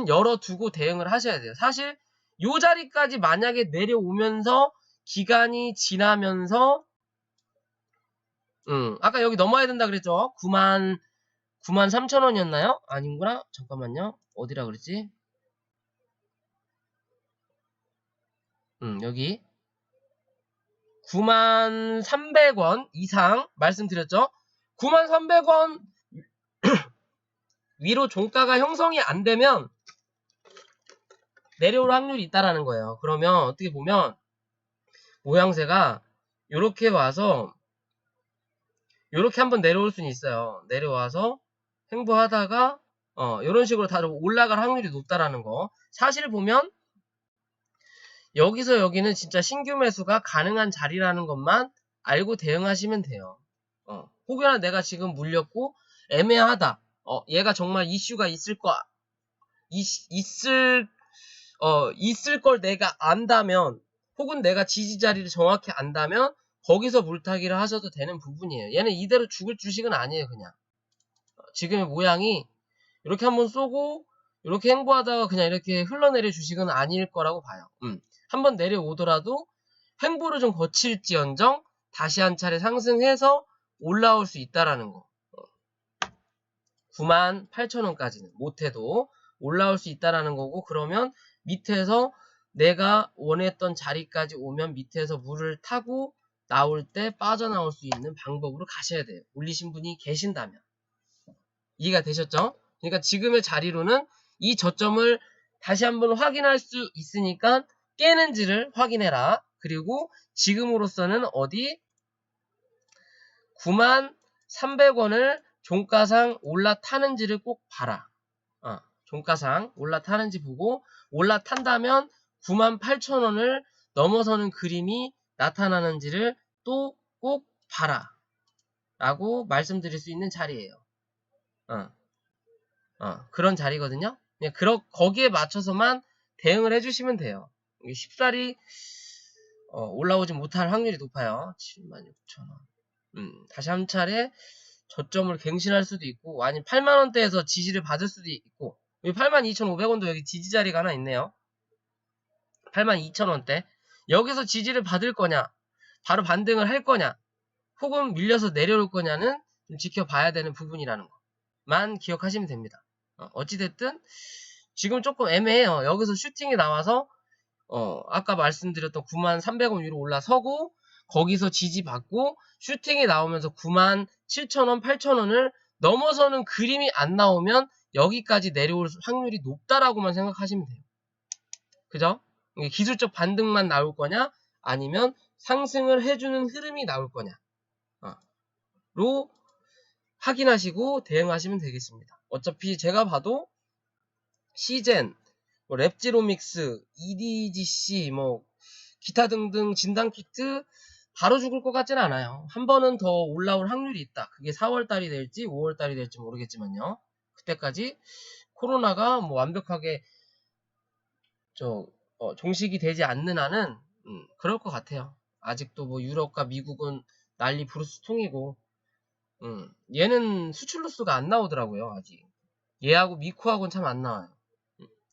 열어두고 대응을 하셔야 돼요. 사실 요 자리까지 만약에 내려오면서 기간이 지나면서 아까 여기 넘어야 된다 그랬죠. 93,000원이었나요? 아닌구나. 잠깐만요. 어디라 그랬지? 여기 93,300원 이상 말씀드렸죠. 93,300원 위로 종가가 형성이 안 되면 내려올 확률이 있다라는 거예요. 그러면 어떻게 보면 모양새가 이렇게 와서 이렇게 한번 내려올 수는 있어요. 내려와서 횡보하다가 이런 식으로 다 올라갈 확률이 높다라는 거. 사실 보면 여기서 여기는 진짜 신규 매수가 가능한 자리라는 것만 알고 대응하시면 돼요. 혹여나 내가 지금 물렸고 애매하다. 얘가 정말 이슈가 있을 걸 내가 안다면 혹은 내가 지지 자리를 정확히 안다면 거기서 물타기를 하셔도 되는 부분이에요. 얘는 이대로 죽을 주식은 아니에요. 그냥 지금의 모양이 이렇게 한번 쏘고 이렇게 횡보하다가 그냥 이렇게 흘러내릴 주식은 아닐 거라고 봐요. 한번 내려오더라도 횡보를 좀 거칠지언정 다시 한 차례 상승해서 올라올 수 있다라는 거. 98,000원까지는 못해도 올라올 수 있다라는 거고 그러면 밑에서 내가 원했던 자리까지 오면 밑에서 물을 타고 나올 때 빠져나올 수 있는 방법으로 가셔야 돼요. 올리신 분이 계신다면. 이해가 되셨죠? 그러니까 지금의 자리로는 이 저점을 다시 한번 확인할 수 있으니까 깨는지를 확인해라. 그리고 지금으로서는 어디 93,300원을 종가상 올라타는지를 꼭 봐라. 종가상 올라타는지 보고 올라탄다면 98,000원을 넘어서는 그림이 나타나는지를 또 꼭 봐라. 라고 말씀드릴 수 있는 자리예요. 그런 자리거든요. 그냥 거기에 맞춰서만 대응을 해주시면 돼요. 쉽사리 올라오지 못할 확률이 높아요. 76,000원. 다시 한 차례 저점을 갱신할 수도 있고 아니면 8만원대에서 지지를 받을 수도 있고 82,500원도 여기 지지 자리가 하나 있네요. 82,000원대 여기서 지지를 받을 거냐 바로 반등을 할 거냐 혹은 밀려서 내려올 거냐는 좀 지켜봐야 되는 부분이라는 것만 기억하시면 됩니다. 어찌됐든 지금 조금 애매해요. 여기서 슈팅이 나와서 아까 말씀드렸던 93,300원 위로 올라서고 거기서 지지받고 슈팅이 나오면서 97,000원, 8,000원을 넘어서는 그림이 안 나오면 여기까지 내려올 확률이 높다라고만 생각하시면 돼요. 그죠? 기술적 반등만 나올 거냐 아니면 상승을 해주는 흐름이 나올 거냐 로 확인하시고 대응하시면 되겠습니다. 어차피 제가 봐도 시젠 뭐 랩지로믹스, EDGC, 뭐 기타 등등 진단 키트 바로 죽을 것 같지는 않아요. 한 번은 더 올라올 확률이 있다. 그게 4월달이 될지 5월달이 될지 모르겠지만요. 그때까지 코로나가 뭐 완벽하게 종식이 되지 않는 한은 그럴 것 같아요. 아직도 뭐 유럽과 미국은 난리 부르스통이고 얘는 수출 루스가 안 나오더라고요. 아직 얘하고 미코하고는 참 안 나와요.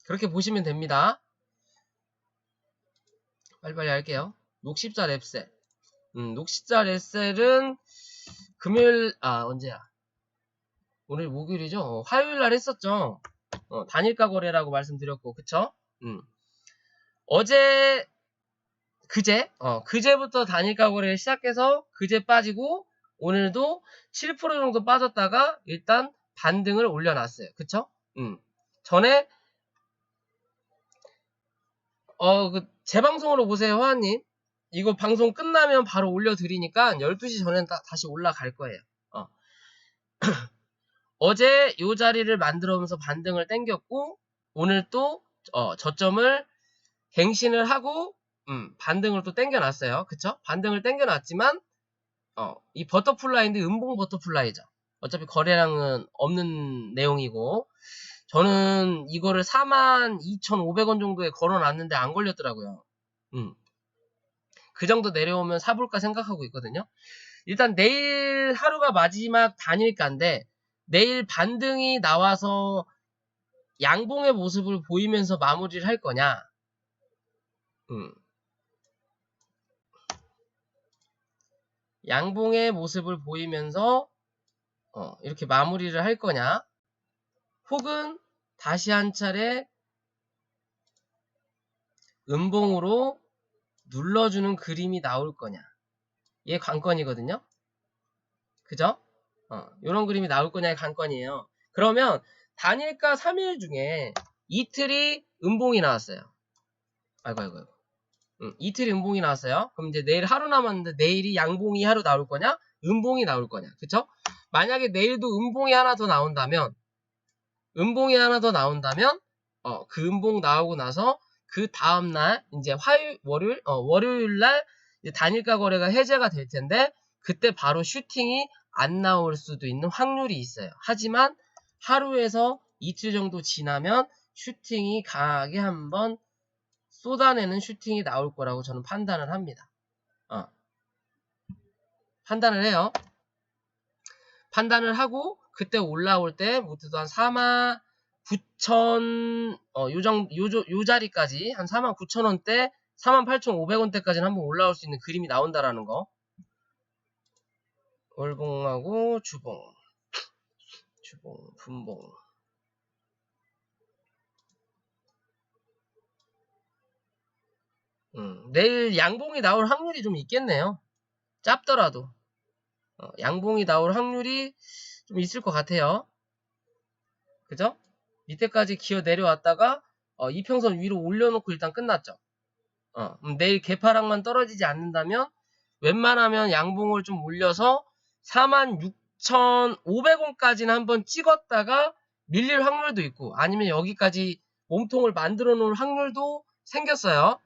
그렇게 보시면 됩니다. 빨리빨리 할게요. 녹십자 랩셀. 녹십자 랩셀은 금요일, 언제야? 오늘 목요일이죠? 화요일날 했었죠? 단일가 거래라고 말씀드렸고, 그쵸? 그제부터 단일가 거래를 시작해서 그제 빠지고, 오늘도 7% 정도 빠졌다가 일단 반등을 올려놨어요. 그쵸? 전에, 제 방송으로 보세요, 화환님. 이거 방송 끝나면 바로 올려드리니까 12시 전엔 다시 올라갈 거예요. 어제 요 자리를 만들어오면서 반등을 땡겼고, 오늘 또, 저점을 갱신을 하고, 반등을 또 땡겨놨어요. 그쵸? 반등을 땡겨놨지만, 이 버터플라이인데 음봉 버터플라이죠. 어차피 거래량은 없는 내용이고, 저는 이거를 42,500원 정도에 걸어놨는데 안 걸렸더라고요. 그 정도 내려오면 사볼까 생각하고 있거든요. 일단 내일 하루가 마지막 단일가인데, 내일 반등이 나와서 양봉의 모습을 보이면서 마무리를 할 거냐? 양봉의 모습을 보이면서 이렇게 마무리를 할 거냐? 혹은 다시 한 차례 음봉으로 눌러주는 그림이 나올 거냐? 이게 관건이거든요. 그죠? 이런 그림이 나올 거냐의 관건이에요. 그러면 단일가 3일 중에 이틀이 음봉이 나왔어요. 아이고. 이틀이 음봉이 나왔어요. 그럼 이제 내일 하루 남았는데 내일이 양봉이 하루 나올 거냐? 음봉이 나올 거냐? 그쵸? 만약에 내일도 음봉이 하나 더 나온다면 그 음봉 나오고 나서 그 다음날 이제 월요일날 단일가 거래가 해제가 될 텐데 그때 바로 슈팅이 안 나올 수도 있는 확률이 있어요. 하지만 하루에서 이틀 정도 지나면 슈팅이 강하게 한번 쏟아내는 슈팅이 나올 거라고 저는 판단을 합니다. 판단을 해요. 판단을 하고 그때 올라올 때 못해도 한 49,000 요 자리까지 한 49,000원대 48,500원대까지는 한번 올라올 수 있는 그림이 나온다라는 거. 월봉하고 주봉, 분봉. 내일 양봉이 나올 확률이 좀 있겠네요. 짧더라도. 양봉이 나올 확률이 좀 있을 것 같아요. 그죠? 밑에까지 기어 내려왔다가 이평선 위로 올려놓고 일단 끝났죠. 내일 개파락만 떨어지지 않는다면 웬만하면 양봉을 좀 올려서 46,500원까지는 한번 찍었다가 밀릴 확률도 있고 아니면 여기까지 몸통을 만들어 놓을 확률도 생겼어요.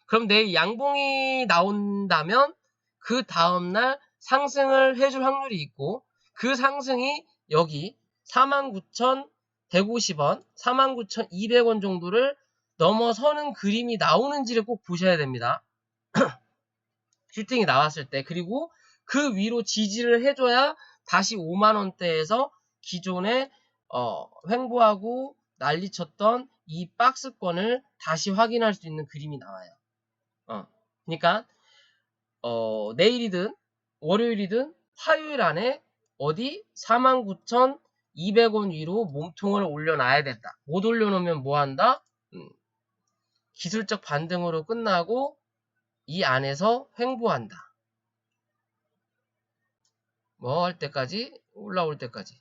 그럼 내일 양봉이 나온다면 그 다음날 상승을 해줄 확률이 있고 그 상승이 여기 49,150원, 49,200원 정도를 넘어서는 그림이 나오는지를 꼭 보셔야 됩니다. 슈팅이 나왔을 때. 그리고 그 위로 지지를 해줘야 다시 5만원대에서 기존에 횡보하고 난리쳤던 이 박스권을 다시 확인할 수 있는 그림이 나와요. 그러니까 내일이든 월요일이든 화요일 안에 어디 49,200원 위로 몸통을 올려놔야 된다. 못 올려놓으면 뭐한다? 기술적 반등으로 끝나고 이 안에서 횡보한다. 뭐 할 때까지? 올라올 때까지.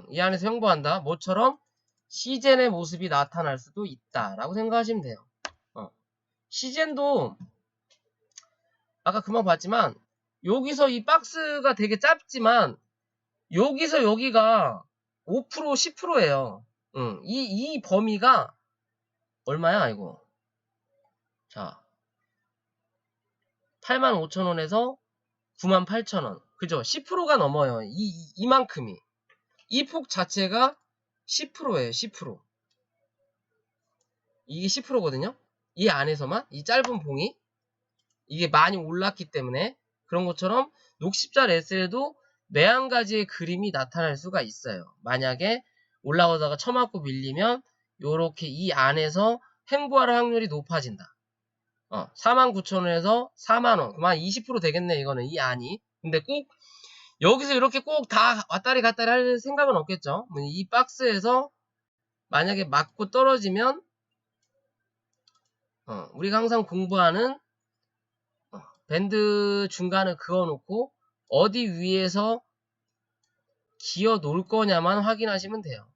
이 안에서 횡보한다. 뭐처럼 시젠의 모습이 나타날 수도 있다라고 생각하시면 돼요. 시젠도 아까 금방 봤지만 여기서 이 박스가 되게 짧지만 여기서 여기가 5% 10%예요. 이 범위가 얼마야, 이거? 자, 85,000원에서 98,000원. 그죠? 10%가 넘어요. 이만큼이. 이 폭 자체가 10%예요, 10%. 이게 10%거든요? 이 안에서만, 이 짧은 봉이. 이게 많이 올랐기 때문에, 그런 것처럼 녹십자 레스에도 매한 가지의 그림이 나타날 수가 있어요. 만약에 올라오다가 처맞고 밀리면, 요렇게 이 안에서 행보할 확률이 높아진다. 49,000원에서 4만원. 그만 20% 되겠네, 이거는, 이 안이. 근데 꼭, 여기서 이렇게 꼭 다 왔다리 갔다리 할 생각은 없겠죠. 이 박스에서 만약에 맞고 떨어지면, 우리가 항상 공부하는, 밴드 중간을 그어놓고, 어디 위에서 기어 놓을 거냐만 확인하시면 돼요.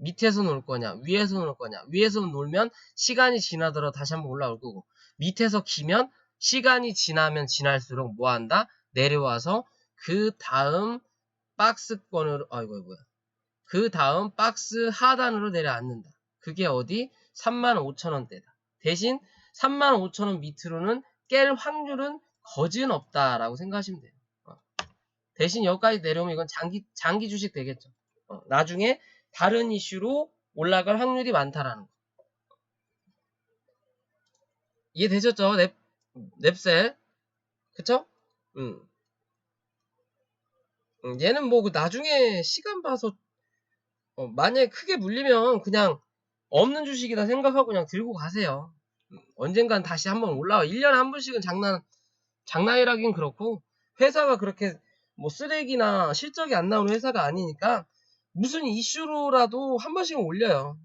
밑에서 놓을 거냐, 위에서 놓을 거냐. 위에서 놓으면 시간이 지나더라도 다시 한번 올라올 거고, 밑에서 기면 시간이 지나면 지날수록 뭐 한다? 내려와서 그 다음 박스권으로, 그 다음 박스 하단으로 내려앉는다. 그게 어디? 35,000원대다. 대신 35,000원 밑으로는 깰 확률은 거진 없다라고 생각하시면 돼요. 대신 여기까지 내려오면 이건 장기 주식 되겠죠. 나중에 다른 이슈로 올라갈 확률이 많다라는 거. 이해되셨죠? 랩셀. 그쵸? 얘는 뭐 나중에 시간 봐서 만약에 크게 물리면 그냥 없는 주식이다 생각하고 그냥 들고 가세요. 언젠간 다시 한번 올라와. 1년에 한 번씩은 장난이라긴 그렇고, 회사가 그렇게 뭐 쓰레기나 실적이 안 나오는 회사가 아니니까 무슨 이슈로라도 한 번씩은 올려요.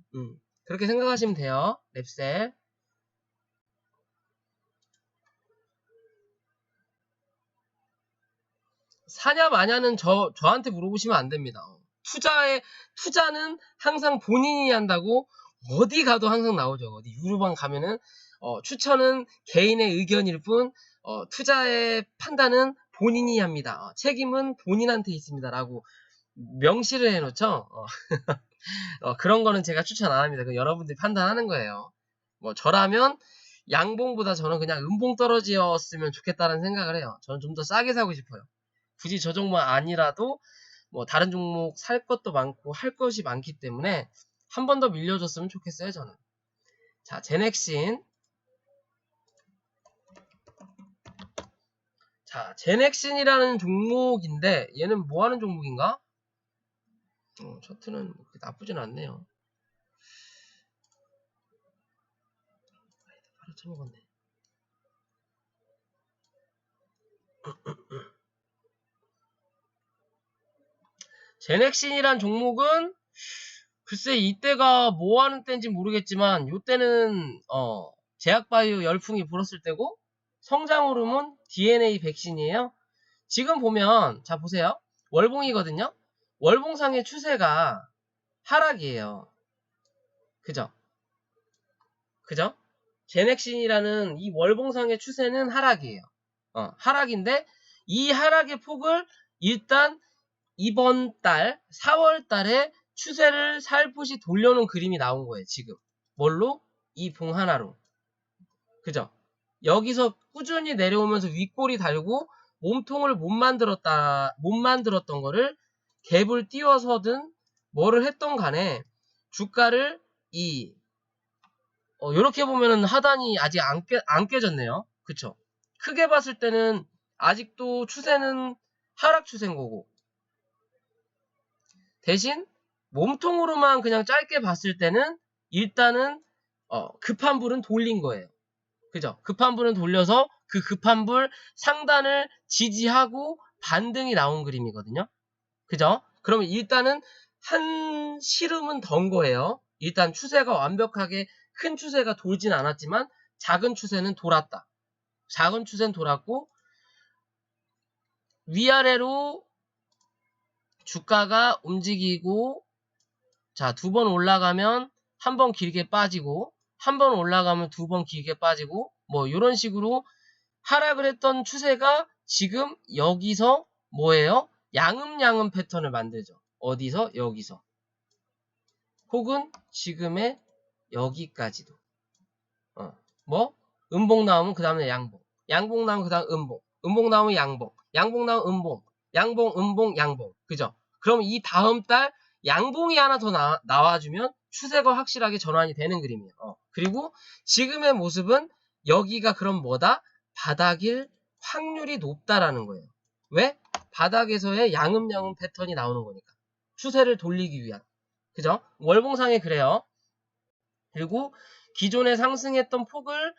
그렇게 생각하시면 돼요. 랩셀. 사냐 마냐는 저한테 물어보시면 안 됩니다. 투자는 항상 본인이 한다고 어디 가도 항상 나오죠. 어디 유료방 가면은 추천은 개인의 의견일 뿐 투자의 판단은 본인이 합니다. 책임은 본인한테 있습니다. 라고 명시를 해놓죠. 그런 거는 제가 추천 안 합니다. 여러분들이 판단하는 거예요. 뭐 저라면 양봉보다 저는 그냥 음봉 떨어지었으면 좋겠다는 생각을 해요. 저는 좀 더 싸게 사고 싶어요. 굳이 저 종목 아니라도 뭐 다른 종목 살 것도 많고 할 것이 많기 때문에 한 번 더 밀려줬으면 좋겠어요, 저는. 자, 제넥신. 자, 제넥신이라는 종목인데 얘는 뭐 하는 종목인가? 차트는 그렇게 나쁘진 않네요. 바로 쳐먹었네. 제넥신이란 종목은 글쎄 이때가 뭐 하는 때인지 모르겠지만 요때는 제약바이오 열풍이 불었을 때고 성장 호르몬 DNA 백신이에요. 지금 보면 자 보세요. 월봉이거든요. 월봉상의 추세가 하락이에요. 그죠? 제넥신이라는 이 월봉상의 추세는 하락이에요. 하락인데 이 하락의 폭을 일단 이번 달 4월 달에 추세를 살포시 돌려놓은 그림이 나온 거예요. 지금 뭘로? 이 봉 하나로. 그죠? 여기서 꾸준히 내려오면서 윗골이 달고 몸통을 못 만들었던 거를 갭을 띄워서든 뭐를 했던 간에 주가를 요렇게 보면은 하단이 아직 안 깨졌네요. 그쵸? 크게 봤을 때는 아직도 추세는 하락 추세인 거고, 대신 몸통으로만 그냥 짧게 봤을 때는 일단은 급한 불은 돌린 거예요. 그죠? 급한 불은 돌려서 그 급한 불 상단을 지지하고 반등이 나온 그림이거든요. 그죠? 그러면 일단은 한 시름은 던 거예요. 일단 추세가 완벽하게 큰 추세가 돌진 않았지만 작은 추세는 돌았다. 작은 추세는 돌았고 위아래로 주가가 움직이고 자, 2번 올라가면 한 번 길게 빠지고 한 번 올라가면 2번 길게 빠지고 뭐 이런 식으로 하락을 했던 추세가 지금 여기서 뭐예요? 양음양음 패턴을 만들죠. 어디서? 여기서. 혹은 지금의 여기까지도. 뭐? 음봉 나오면 그 다음에 양봉. 양봉 나오면 그 다음 음봉. 음봉 나오면 양봉. 양봉 나오면 음봉. 양봉, 음봉, 양봉. 그죠? 그럼 이 다음 달 양봉이 하나 더 나와주면 추세가 확실하게 전환이 되는 그림이에요. 그리고 지금의 모습은 여기가 그럼 뭐다? 바닥일 확률이 높다라는 거예요. 왜? 바닥에서의 양음양음 패턴이 나오는 거니까. 추세를 돌리기 위한. 그죠? 월봉상에 그래요. 그리고 기존에 상승했던 폭을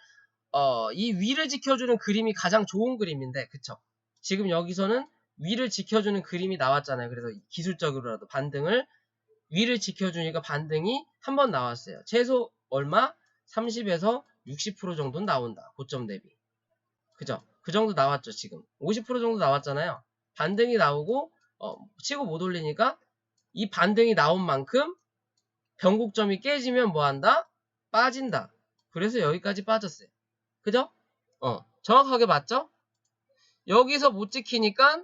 이 위를 지켜주는 그림이 가장 좋은 그림인데, 그쵸? 지금 여기서는 위를 지켜주는 그림이 나왔잖아요. 그래서 기술적으로라도 반등을 위를 지켜주니까 반등이 한 번 나왔어요. 최소 얼마? 30에서 60% 정도는 나온다. 고점 대비. 그죠? 그 정도 나왔죠, 지금. 50% 정도 나왔잖아요. 반등이 나오고, 치고 못 올리니까 이 반등이 나온 만큼 변곡점이 깨지면 뭐 한다? 빠진다. 그래서 여기까지 빠졌어요. 그죠? 정확하게 맞죠? 여기서 못 지키니까,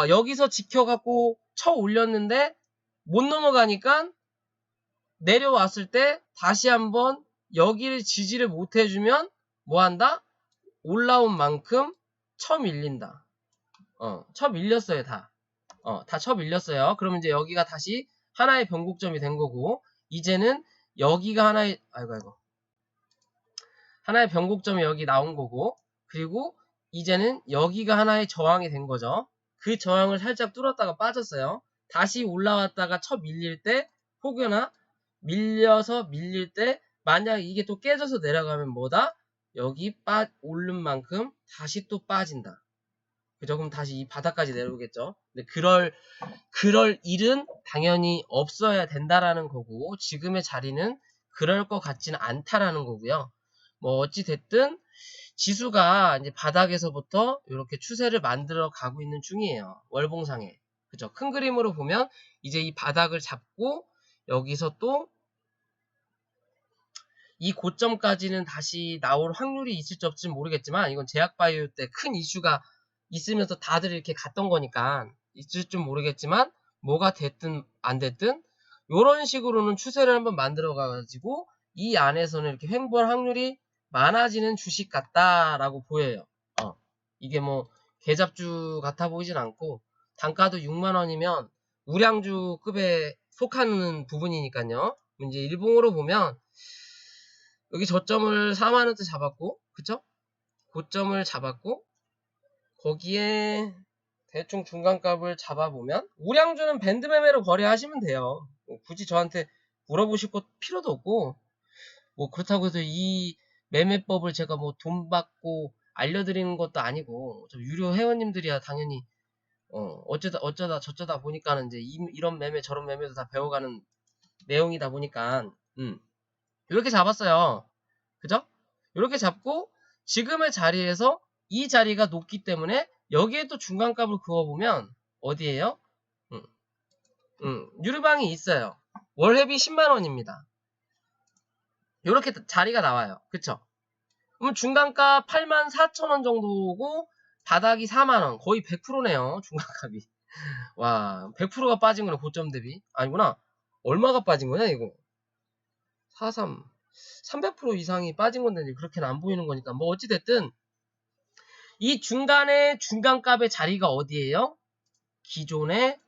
여기서 지켜갖고 쳐 올렸는데, 못 넘어가니까, 내려왔을 때, 다시 한번 여기를 지지를 못 해주면, 뭐 한다? 올라온 만큼 쳐 밀린다. 쳐 밀렸어요, 다. 다 쳐 밀렸어요. 그러면 이제 여기가 다시 하나의 변곡점이 된 거고, 이제는 여기가 하나의, 하나의 변곡점이 여기 나온 거고, 그리고 이제는 여기가 하나의 저항이 된 거죠. 그 저항을 살짝 뚫었다가 빠졌어요. 다시 올라왔다가 쳐 밀릴 때, 혹여나 밀려서 밀릴 때, 만약 이게 또 깨져서 내려가면 뭐다? 여기 오른 만큼 다시 또 빠진다. 그죠? 그럼 다시 이 바닥까지 내려오겠죠. 근데 그럴 일은 당연히 없어야 된다라는 거고, 지금의 자리는 그럴 것 같지는 않다라는 거고요. 뭐 어찌 됐든 지수가 이제 바닥에서부터 이렇게 추세를 만들어 가고 있는 중이에요. 월봉상에. 그죠? 큰 그림으로 보면 이제 이 바닥을 잡고 여기서 또 이 고점까지는 다시 나올 확률이 있을지 없을지 모르겠지만, 이건 제약바이오 때 큰 이슈가 있으면서 다들 이렇게 갔던 거니까 있을지 모르겠지만, 뭐가 됐든 안 됐든 이런 식으로는 추세를 한번 만들어 가지고 이 안에서는 이렇게 횡보할 확률이 많아지는 주식 같다라고 보여요. 이게 뭐 개잡주 같아 보이진 않고, 단가도 6만원이면 우량주급에 속하는 부분이니까요. 이제 일봉으로 보면 여기 저점을 4만원대 잡았고, 그쵸? 고점을 잡았고, 거기에 대충 중간값을 잡아보면, 우량주는 밴드 매매로 거래하시면 돼요. 굳이 저한테 물어보실 것 필요도 없고, 뭐 그렇다고 해서 이 매매법을 제가 뭐 돈 받고 알려드리는 것도 아니고, 유료 회원님들이야 당연히 어쩌다 저쩌다 보니까는 이제 이런 매매 저런 매매도 다 배워가는 내용이다 보니까 이렇게 잡았어요. 그죠? 이렇게 잡고 지금의 자리에서 이 자리가 높기 때문에 여기에 또 중간값을 그어보면 어디에요? 유류방이 있어요. 월회비 10만원입니다. 이렇게 자리가 나와요. 그쵸? 그럼 중간값 84,000원 정도고 바닥이 4만원. 거의 100%네요. 중간값이. 와, 100%가 빠진 거네. 고점 대비. 아니구나. 얼마가 빠진 거냐 이거. 43. 300% 이상이 빠진 건데 그렇게는 안 보이는 거니까 뭐 어찌됐든 이 중간에 중간값의 자리가 어디예요? 기존에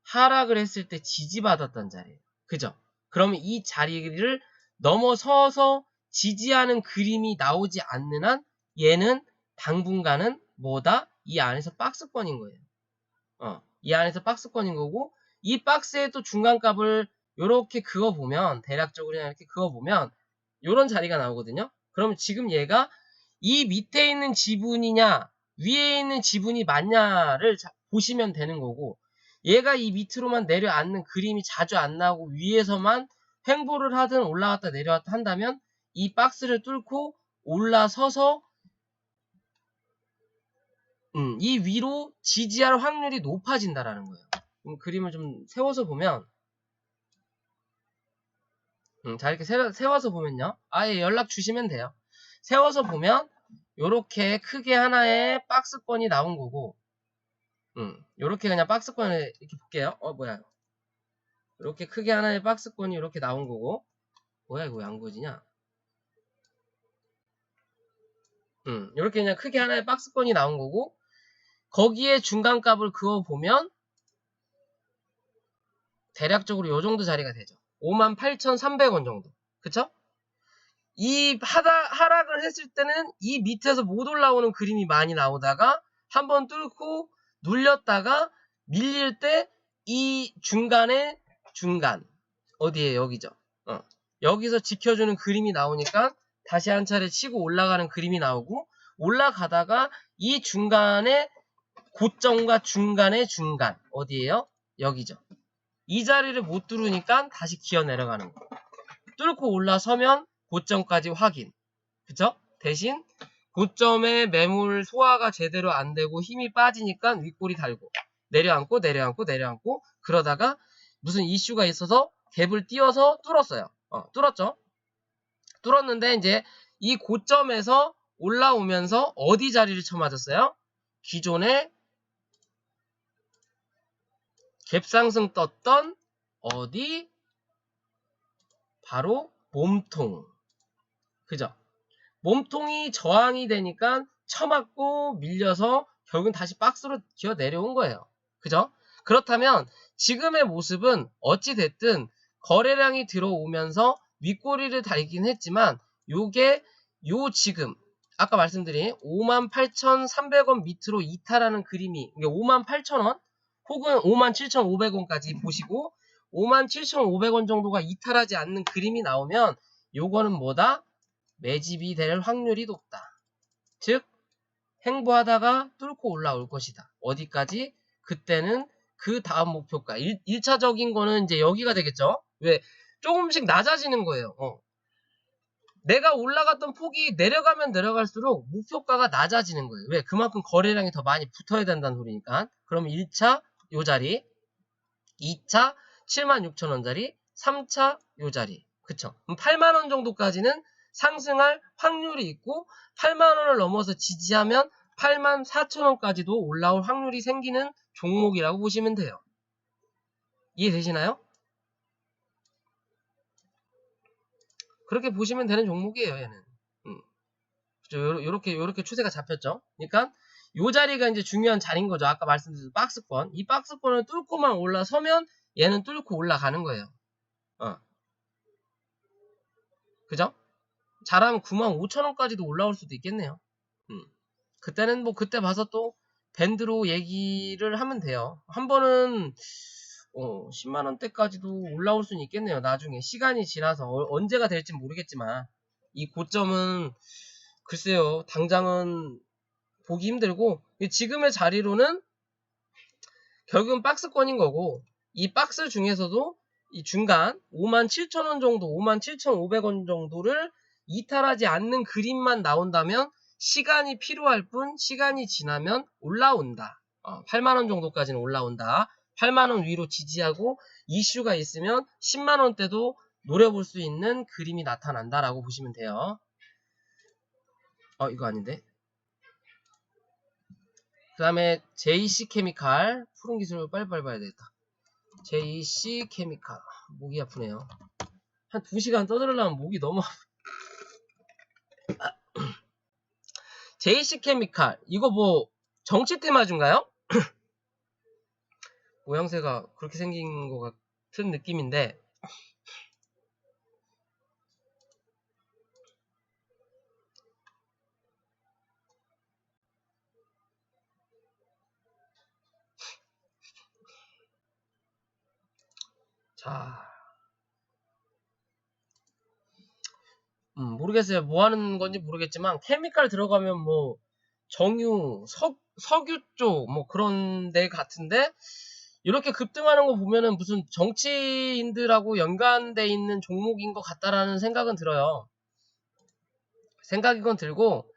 하락을 했을 때 지지받았던 자리예요. 그죠? 그러면 이 자리를 넘어서서 지지하는 그림이 나오지 않는 한 얘는 당분간은 뭐다? 이 안에서 박스권인 거예요. 이 안에서 박스권인 거고, 이 박스의 또 중간값을 이렇게 그어보면, 대략적으로 그냥 이렇게 그어보면 요런 자리가 나오거든요. 그럼 지금 얘가 이 밑에 있는 지분이냐 위에 있는 지분이 맞냐를 보시면 되는 거고, 얘가 이 밑으로만 내려앉는 그림이 자주 안 나오고 위에서만 횡보를 하든 올라갔다 내려왔다 한다면 이 박스를 뚫고 올라서서 이 위로 지지할 확률이 높아진다라는 거예요. 그림을 좀 세워서 보면 자, 이렇게 세워서 보면요. 아예 연락 주시면 돼요. 세워서 보면, 요렇게 크게 하나의 박스권이 나온 거고, 요렇게 그냥 박스권을 이렇게 볼게요. 뭐야. 이렇게 크게 하나의 박스권이 이렇게 나온 거고, 뭐야 이거 왜 안 그어지냐? 이렇게 그냥 크게 하나의 박스권이 나온 거고, 거기에 중간값을 그어보면 대략적으로 요 정도 자리가 되죠. 58,300원 정도. 그쵸? 이 하락을 했을 때는 이 밑에서 못 올라오는 그림이 많이 나오다가 한번 뚫고 눌렸다가 밀릴 때 이 중간에 중간 어디에 여기죠. 여기서 지켜주는 그림이 나오니까 다시 한 차례 치고 올라가는 그림이 나오고, 올라가다가 이 중간에 고점과 중간의 중간 어디에요? 여기죠. 이 자리를 못 뚫으니까 다시 기어 내려가는 거. 뚫고 올라서면 고점까지 확인. 그쵸? 대신 고점에 매물 소화가 제대로 안 되고 힘이 빠지니까 윗골이 달고 내려앉고 내려앉고 내려앉고, 그러다가 무슨 이슈가 있어서 갭을 띄워서 뚫었어요. 뚫었죠? 뚫었는데 이제 이 고점에서 올라오면서 어디 자리를 쳐맞았어요? 기존에 갭상승 떴던 어디? 바로 몸통. 그죠? 몸통이 저항이 되니까 쳐맞고 밀려서 결국은 다시 박스로 기어 내려온 거예요. 그죠? 그렇다면 지금의 모습은 어찌됐든 거래량이 들어오면서 윗꼬리를 달긴 했지만, 요게 지금 아까 말씀드린 58,300원 밑으로 이탈하는 그림이 58,000원 혹은 57,500원까지 보시고 57,500원 정도가 이탈하지 않는 그림이 나오면 요거는 뭐다? 매집이 될 확률이 높다. 즉 행보하다가 뚫고 올라올 것이다. 어디까지? 그때는 그 다음 목표가 1차적인 거는 이제 여기가 되겠죠. 왜? 조금씩 낮아지는 거예요. 내가 올라갔던 폭이 내려가면 내려갈수록 목표가가 낮아지는 거예요. 왜? 그만큼 거래량이 더 많이 붙어야 된다는 소리니까. 그럼 1차 요 자리, 2차 76,000원 자리, 3차 요 자리. 그쵸? 그럼 8만원 정도까지는 상승할 확률이 있고, 8만원을 넘어서 지지하면 84,000원까지도 올라올 확률이 생기는 종목이라고 보시면 돼요. 이해되시나요? 그렇게 보시면 되는 종목이에요, 얘는. 요렇게 추세가 잡혔죠. 그러니까 요 자리가 이제 중요한 자리인 거죠. 아까 말씀드린 박스권. 이 박스권을 뚫고만 올라서면 얘는 뚫고 올라가는 거예요. 그죠? 잘하면 95,000원까지도 올라올 수도 있겠네요. 그때는 뭐 그때 봐서 또 밴드로 얘기를 하면 돼요. 한 번은 10만원대까지도 올라올 수는 있겠네요. 나중에 시간이 지나서 언제가 될지 모르겠지만, 이 고점은 글쎄요, 당장은 보기 힘들고, 지금의 자리로는 결국은 박스권인 거고, 이 박스 중에서도 이 중간 57,000원 정도, 57,500원 정도를 이탈하지 않는 그림만 나온다면 시간이 필요할 뿐, 시간이 지나면 올라온다. 8만원 정도까지는 올라온다. 8만원 위로 지지하고 이슈가 있으면 10만원대도 노려볼 수 있는 그림이 나타난다라고 보시면 돼요. 이거 아닌데. 그 다음에 JC케미칼, 푸른 기술을 빨리빨리 봐야 되겠다. JC케미칼, 목이 아프네요. 한 2시간 떠들으려면 목이 너무 아파. JC케미칼, 이거 뭐 정치 테마주인가요? 모양새가 그렇게 생긴 것 같은 느낌인데, 자, 모르겠어요. 뭐 하는 건지 모르겠지만, 케미칼 들어가면 뭐, 정유, 석유 쪽, 뭐 그런 데 같은데, 이렇게 급등하는 거 보면은 무슨 정치인들하고 연관돼 있는 종목인 것 같다라는 생각은 들어요. 생각이 건 들고,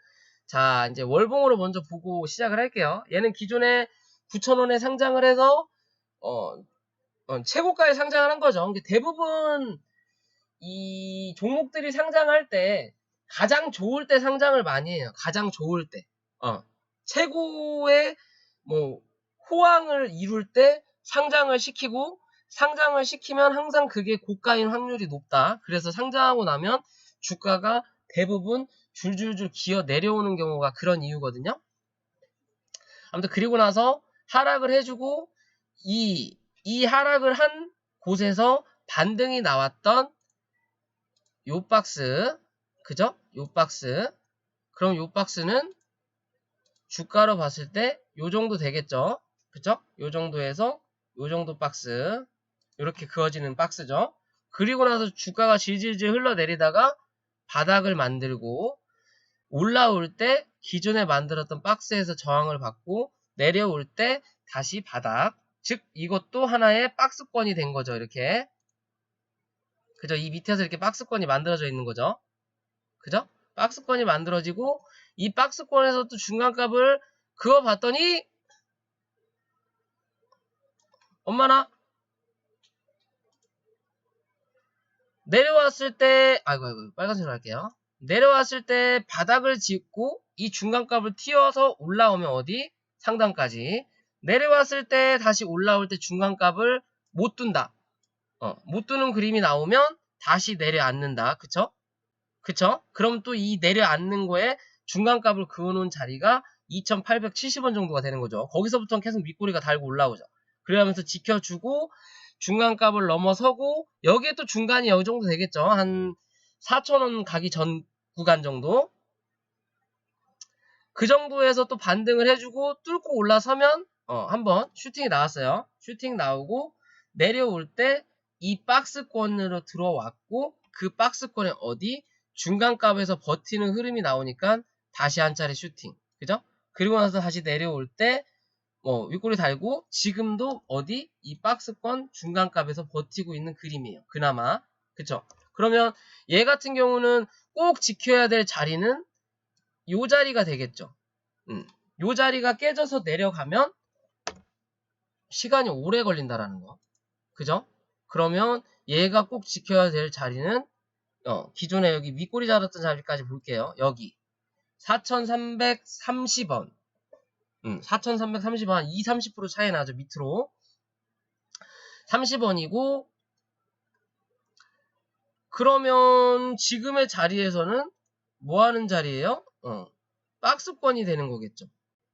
자, 이제 월봉으로 먼저 보고 시작을 할게요. 얘는 기존에 9,000원에 상장을 해서, 최고가에 상장을 한 거죠. 근데 대부분 이 종목들이 상장할 때 가장 좋을 때 상장을 많이 해요. 가장 좋을 때. 최고의 뭐 호황을 이룰 때 상장을 시키고, 상장을 시키면 항상 그게 고가인 확률이 높다. 그래서 상장하고 나면 주가가 대부분 줄줄줄 기어 내려오는 경우가 그런 이유거든요. 아무튼 그리고 나서 하락을 해주고 이 하락을 한 곳에서 반등이 나왔던 요 박스, 그죠? 요 박스. 그럼 요 박스는 주가로 봤을 때 요 정도 되겠죠? 그죠? 요 정도에서 요 정도 박스. 이렇게 그어지는 박스죠. 그리고 나서 주가가 질질질 흘러내리다가 바닥을 만들고 올라올 때 기존에 만들었던 박스에서 저항을 받고 내려올 때 다시 바닥. 즉 이것도 하나의 박스권이 된 거죠. 이렇게. 그죠? 이 밑에서 이렇게 박스권이 만들어져 있는 거죠. 그죠? 박스권이 만들어지고 이 박스권에서 또 중간값을 그어봤더니 엄마나 내려왔을 때 아이고 빨간색으로 할게요. 내려왔을 때 바닥을 짚고 이 중간값을 튀어서 올라오면 어디? 상단까지. 내려왔을 때 다시 올라올 때 중간값을 못 둔다. 못 두는 그림이 나오면 다시 내려앉는다. 그쵸? 그쵸? 그럼 또 이 내려앉는 거에 중간값을 그어놓은 자리가 2870원 정도가 되는 거죠. 거기서부터는 계속 윗꼬리가 달고 올라오죠. 그러면서 지켜주고 중간값을 넘어서고 여기에 또 중간이 여기 정도 되겠죠. 한 4,000원 가기 전 구간 정도. 그 정도에서 또 반등을 해주고 뚫고 올라서면 한번 슈팅이 나왔어요. 슈팅 나오고 내려올 때 이 박스권으로 들어왔고 그 박스권에 어디? 중간값에서 버티는 흐름이 나오니까 다시 한 차례 슈팅. 그죠? 그리고 나서 다시 내려올 때 윗꼬리 달고 지금도 어디? 이 박스권 중간값에서 버티고 있는 그림이에요. 그나마. 그쵸? 그러면 얘 같은 경우는 꼭 지켜야 될 자리는 요 자리가 되겠죠. 요 자리가 깨져서 내려가면 시간이 오래 걸린다라는 거. 그죠? 그러면 얘가 꼭 지켜야 될 자리는 기존에 여기 윗꼬리 잡았던 자리까지 볼게요. 여기 4,330원. 4,330원 20-30% 차이 나죠. 밑으로 30원이고 그러면 지금의 자리에서는 뭐 하는 자리예요? 박스권이 되는 거겠죠.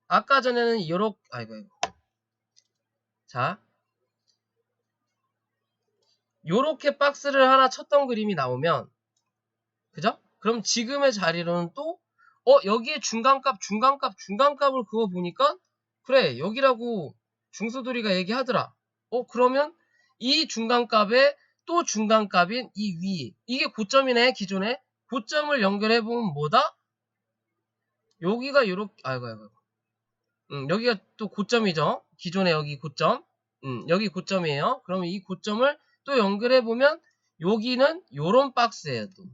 아까 전에는 요렇게 아이고 자 요렇게 박스를 하나 쳤던 그림이 나오면 그죠? 그럼 지금의 자리로는 또 여기에 중간값을 그거 보니까 그래 여기라고 중수돌이가 얘기하더라. 그러면 이 중간값에 또 중간값인 이 위 이게 고점이네. 기존에 고점을 연결해보면 뭐다? 여기가 요렇게 아이고 여기가 또 고점이죠. 기존에 여기 고점 여기 고점이에요. 그러면 이 고점을 또 연결해보면 여기는 요런 박스예요. 또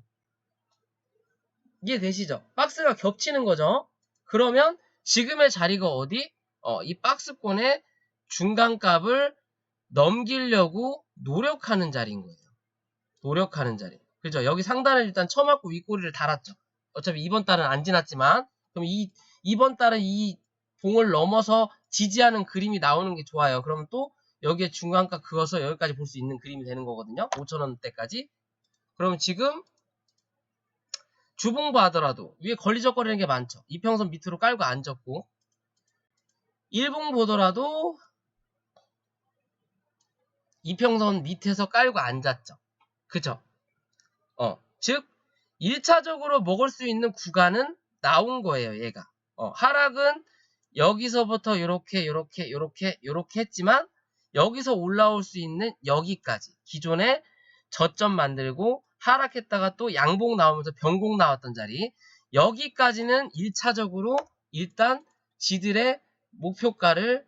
이해되시죠? 박스가 겹치는 거죠. 그러면 지금의 자리가 어디? 이 박스권의 중간값을 넘기려고 노력하는 자리인 거예요. 노력하는 자리. 그죠? 여기 상단을 일단 쳐맞고 윗꼬리를 달았죠. 어차피 이번 달은 안 지났지만 그럼 이번 달은 이 봉을 넘어서 지지하는 그림이 나오는 게 좋아요. 그러면 또 여기에 중간값 그어서 여기까지 볼 수 있는 그림이 되는 거거든요. 5,000원대까지. 그러면 지금 주봉부 하더라도 위에 걸리적거리는 게 많죠. 이평선 밑으로 깔고 앉았고 일봉 보더라도 이평선 밑에서 깔고 앉았죠. 그죠? 즉 1차적으로 먹을 수 있는 구간은 나온 거예요. 얘가 하락은 여기서부터 요렇게 했지만 여기서 올라올 수 있는 여기까지 기존에 저점 만들고 하락했다가 또 양봉 나오면서 변곡 나왔던 자리 여기까지는 1차적으로 일단 지들의 목표가를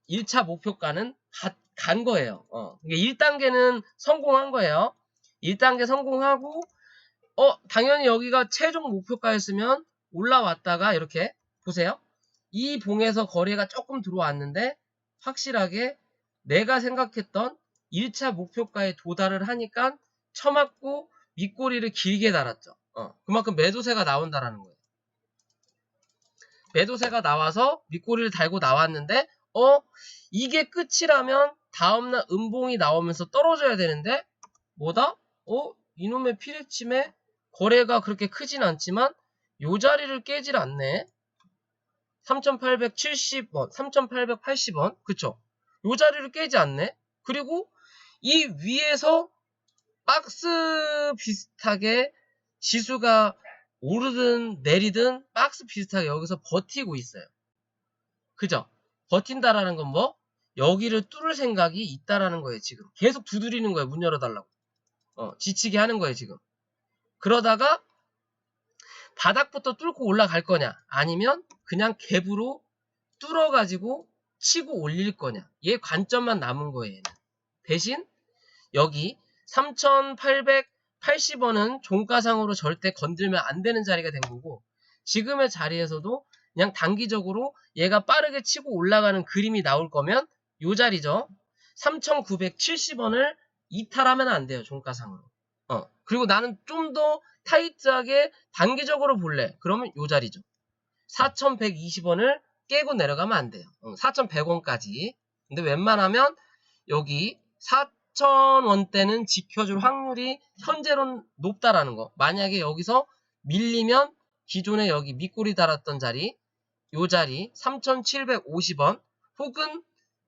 1차 목표가는 간 거예요. 1단계는 성공한 거예요. 1단계 성공하고 당연히 여기가 최종 목표가였으면 올라왔다가 이렇게 보세요. 이 봉에서 거래가 조금 들어왔는데 확실하게 내가 생각했던 1차 목표가에 도달을 하니까 쳐맞고 윗꼬리를 길게 달았죠. 그만큼 매도세가 나온다라는 거예요. 매도세가 나와서 윗꼬리를 달고 나왔는데 이게 끝이라면 다음날 음봉이 나오면서 떨어져야 되는데 뭐다? 이놈의 피레침에 거래가 그렇게 크진 않지만 요 자리를 깨질 않네. 3870원, 3880원. 그쵸? 요 자리를 깨지 않네. 그리고 이 위에서 박스 비슷하게 지수가 오르든 내리든 박스 비슷하게 여기서 버티고 있어요. 그죠? 버틴다라는 건 뭐? 여기를 뚫을 생각이 있다라는 거예요, 지금. 계속 두드리는 거예요, 문 열어달라고. 지치게 하는 거예요, 지금. 그러다가 바닥부터 뚫고 올라갈 거냐, 아니면 그냥 갭으로 뚫어가지고 치고 올릴 거냐. 얘 관점만 남은 거예요, 얘는. 대신 여기 3880원은 종가상으로 절대 건들면 안 되는 자리가 된 거고, 지금의 자리에서도 그냥 단기적으로 얘가 빠르게 치고 올라가는 그림이 나올 거면 요 자리죠. 3970원을 이탈하면 안 돼요, 종가상으로. 그리고 나는 좀 더 타이트하게 단기적으로 볼래. 그러면 요 자리죠. 4120원을 깨고 내려가면 안 돼요. 4100원까지. 근데 웬만하면 여기 4000원대는 지켜줄 확률이 현재로는 높다라는 거. 만약에 여기서 밀리면 기존에 여기 밑꼬리 달았던 자리, 요 자리 3750원 혹은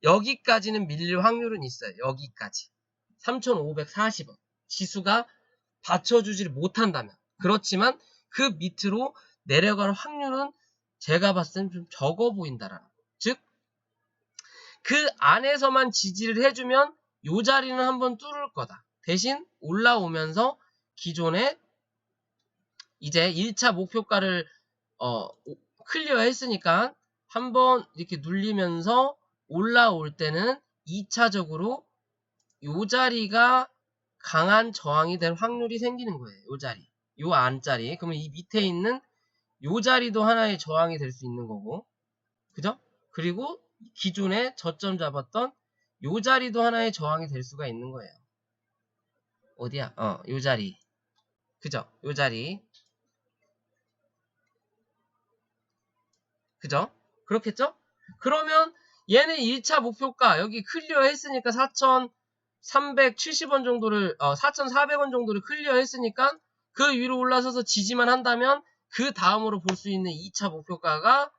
여기까지는 밀릴 확률은 있어요. 여기까지 3540원. 지수가 받쳐주질 못한다면. 그렇지만 그 밑으로 내려갈 확률은 제가 봤을 땐 좀 적어 보인다라는 거. 즉, 그 안에서만 지지를 해주면 요 자리는 한번 뚫을 거다. 대신 올라오면서 기존에 이제 1차 목표가를 클리어 했으니까 한번 이렇게 눌리면서 올라올 때는 2차적으로 요 자리가 강한 저항이 될 확률이 생기는 거예요. 요 자리. 요 안자리. 그러면 이 밑에 있는 요 자리도 하나의 저항이 될 수 있는 거고. 그죠? 그리고 기존에 저점 잡았던 요 자리도 하나의 저항이 될 수가 있는 거예요. 어디야? 요 자리. 그죠? 요 자리. 그죠? 그렇겠죠? 그러면 얘는 1차 목표가 여기 클리어 했으니까 4,370원 정도를 4,400원 정도를 클리어 했으니까 그 위로 올라서서 지지만 한다면 그 다음으로 볼 수 있는 2차 목표가가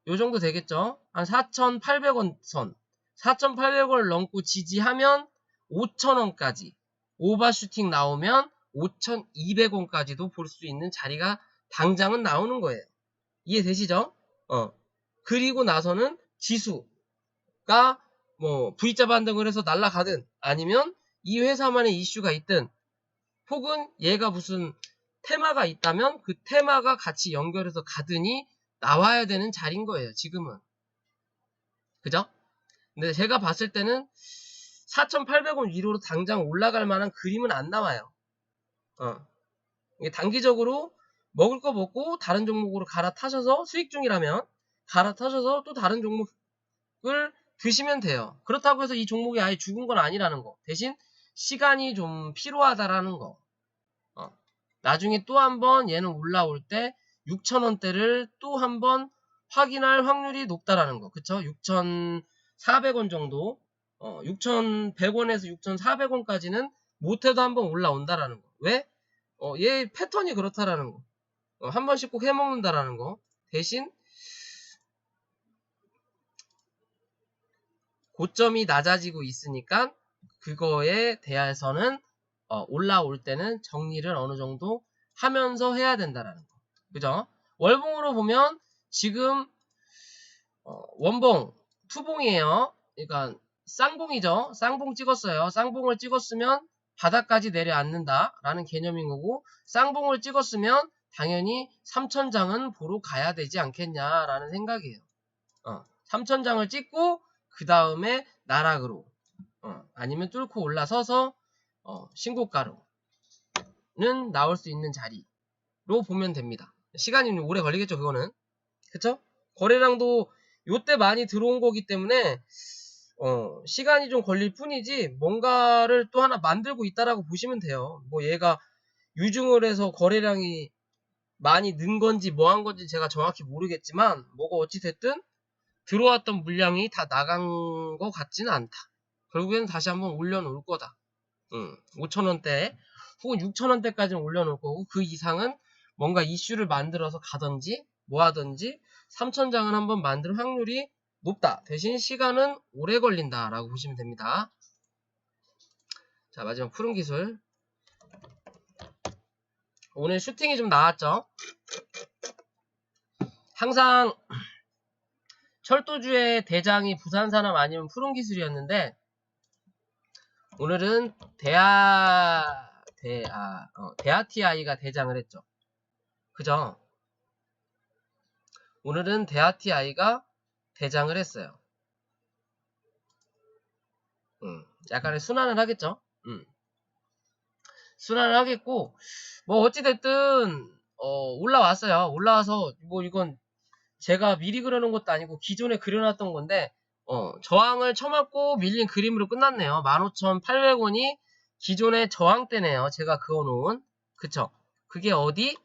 요 정도 되겠죠? 한 4,800원 선. 4,800원을 넘고 지지하면 5,000원까지. 오버슈팅 나오면 5,200원까지도 볼 수 있는 자리가 당장은 나오는 거예요. 이해되시죠? 그리고 나서는 지수가 뭐 V자 반등을 해서 날아가든 아니면 이 회사만의 이슈가 있든 혹은 얘가 무슨 테마가 있다면 그 테마가 같이 연결해서 가더니 나와야 되는 자리인 거예요. 지금은. 그죠? 근데 제가 봤을 때는 4,800원 위로 당장 올라갈 만한 그림은 안 나와요. 이게 단기적으로 먹을 거 먹고 다른 종목으로 갈아타셔서 수익 중이라면 갈아타셔서 또 다른 종목을 드시면 돼요. 그렇다고 해서 이 종목이 아예 죽은 건 아니라는 거. 대신 시간이 좀 필요하다라는 거. 나중에 또 한번 얘는 올라올 때 6,000원대를 또 한번 확인할 확률이 높다라는 거. 그쵸? 6,400원 정도. 6,100원에서 6,400원까지는 못해도 한번 올라온다라는 거. 왜? 얘 패턴이 그렇다라는 거. 한 번씩 꼭 해먹는다라는 거. 대신 고점이 낮아지고 있으니까 그거에 대해서는 올라올 때는 정리를 어느 정도 하면서 해야 된다라는 거. 그죠? 월봉으로 보면 지금 원봉, 투봉이에요. 그러니까 쌍봉이죠. 쌍봉 찍었어요. 쌍봉을 찍었으면 바닥까지 내려앉는다라는 개념인 거고, 쌍봉을 찍었으면 당연히 3천장은 보러 가야 되지 않겠냐라는 생각이에요. 3천장을 찍고 그 다음에 나락으로 아니면 뚫고 올라서서 신고가로는 나올 수 있는 자리로 보면 됩니다. 시간이 오래 걸리겠죠, 그거는. 그쵸? 거래량도 요때 많이 들어온 거기 때문에 시간이 좀 걸릴 뿐이지 뭔가를 또 하나 만들고 있다라고 보시면 돼요. 뭐 얘가 유증을 해서 거래량이 많이 는 건지 뭐 한 건지 제가 정확히 모르겠지만 뭐가 어찌 됐든 들어왔던 물량이 다 나간 것 같지는 않다. 결국에는 다시 한번 올려놓을 거다. 5,000원대 혹은 6,000원대까지는 올려놓을 거고 그 이상은 뭔가 이슈를 만들어서 가든지 뭐 하든지 3,000장을 한번 만들 확률이 높다. 대신 시간은 오래 걸린다 라고 보시면 됩니다. 자, 마지막 푸른 기술. 오늘 슈팅이 좀 나왔죠. 항상 철도주의 대장이 부산산업 아니면 푸른 기술이었는데 오늘은 대하TI가 대장을 했죠. 그죠? 오늘은 대하TI가 대장을 했어요. 약간의 순환을 하겠죠. 순환을 하겠고 뭐 어찌됐든 올라왔어요. 올라와서 뭐 이건 제가 미리 그려놓은 것도 아니고 기존에 그려놨던 건데 저항을 쳐맞고 밀린 그림으로 끝났네요. 15,800원이 기존의 저항대네요. 제가 그어놓은. 그쵸? 그게 어디?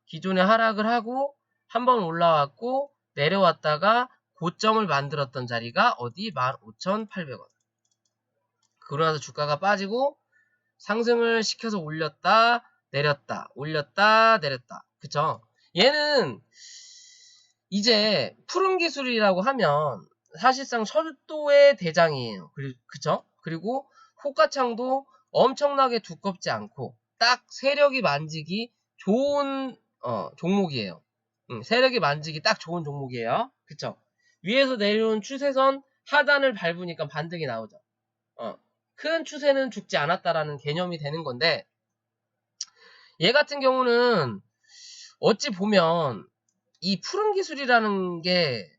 기존에 하락을 하고 한번 올라왔고 내려왔다가 고점을 만들었던 자리가 어디? 15,800원. 그러고 나서 주가가 빠지고 상승을 시켜서 올렸다 내렸다 올렸다 내렸다. 그쵸? 얘는 이제 푸른 기술이라고 하면 사실상 철도의 대장이에요. 그쵸? 그리고 호가창도 엄청나게 두껍지 않고 딱 세력이 만지기 좋은 종목이에요. 세력이 만지기 딱 좋은 종목이에요. 그쵸? 위에서 내려온 추세선 하단을 밟으니까 반등이 나오죠. 큰 추세는 죽지 않았다라는 개념이 되는 건데 얘 같은 경우는 어찌 보면 이 푸른 기술이라는 게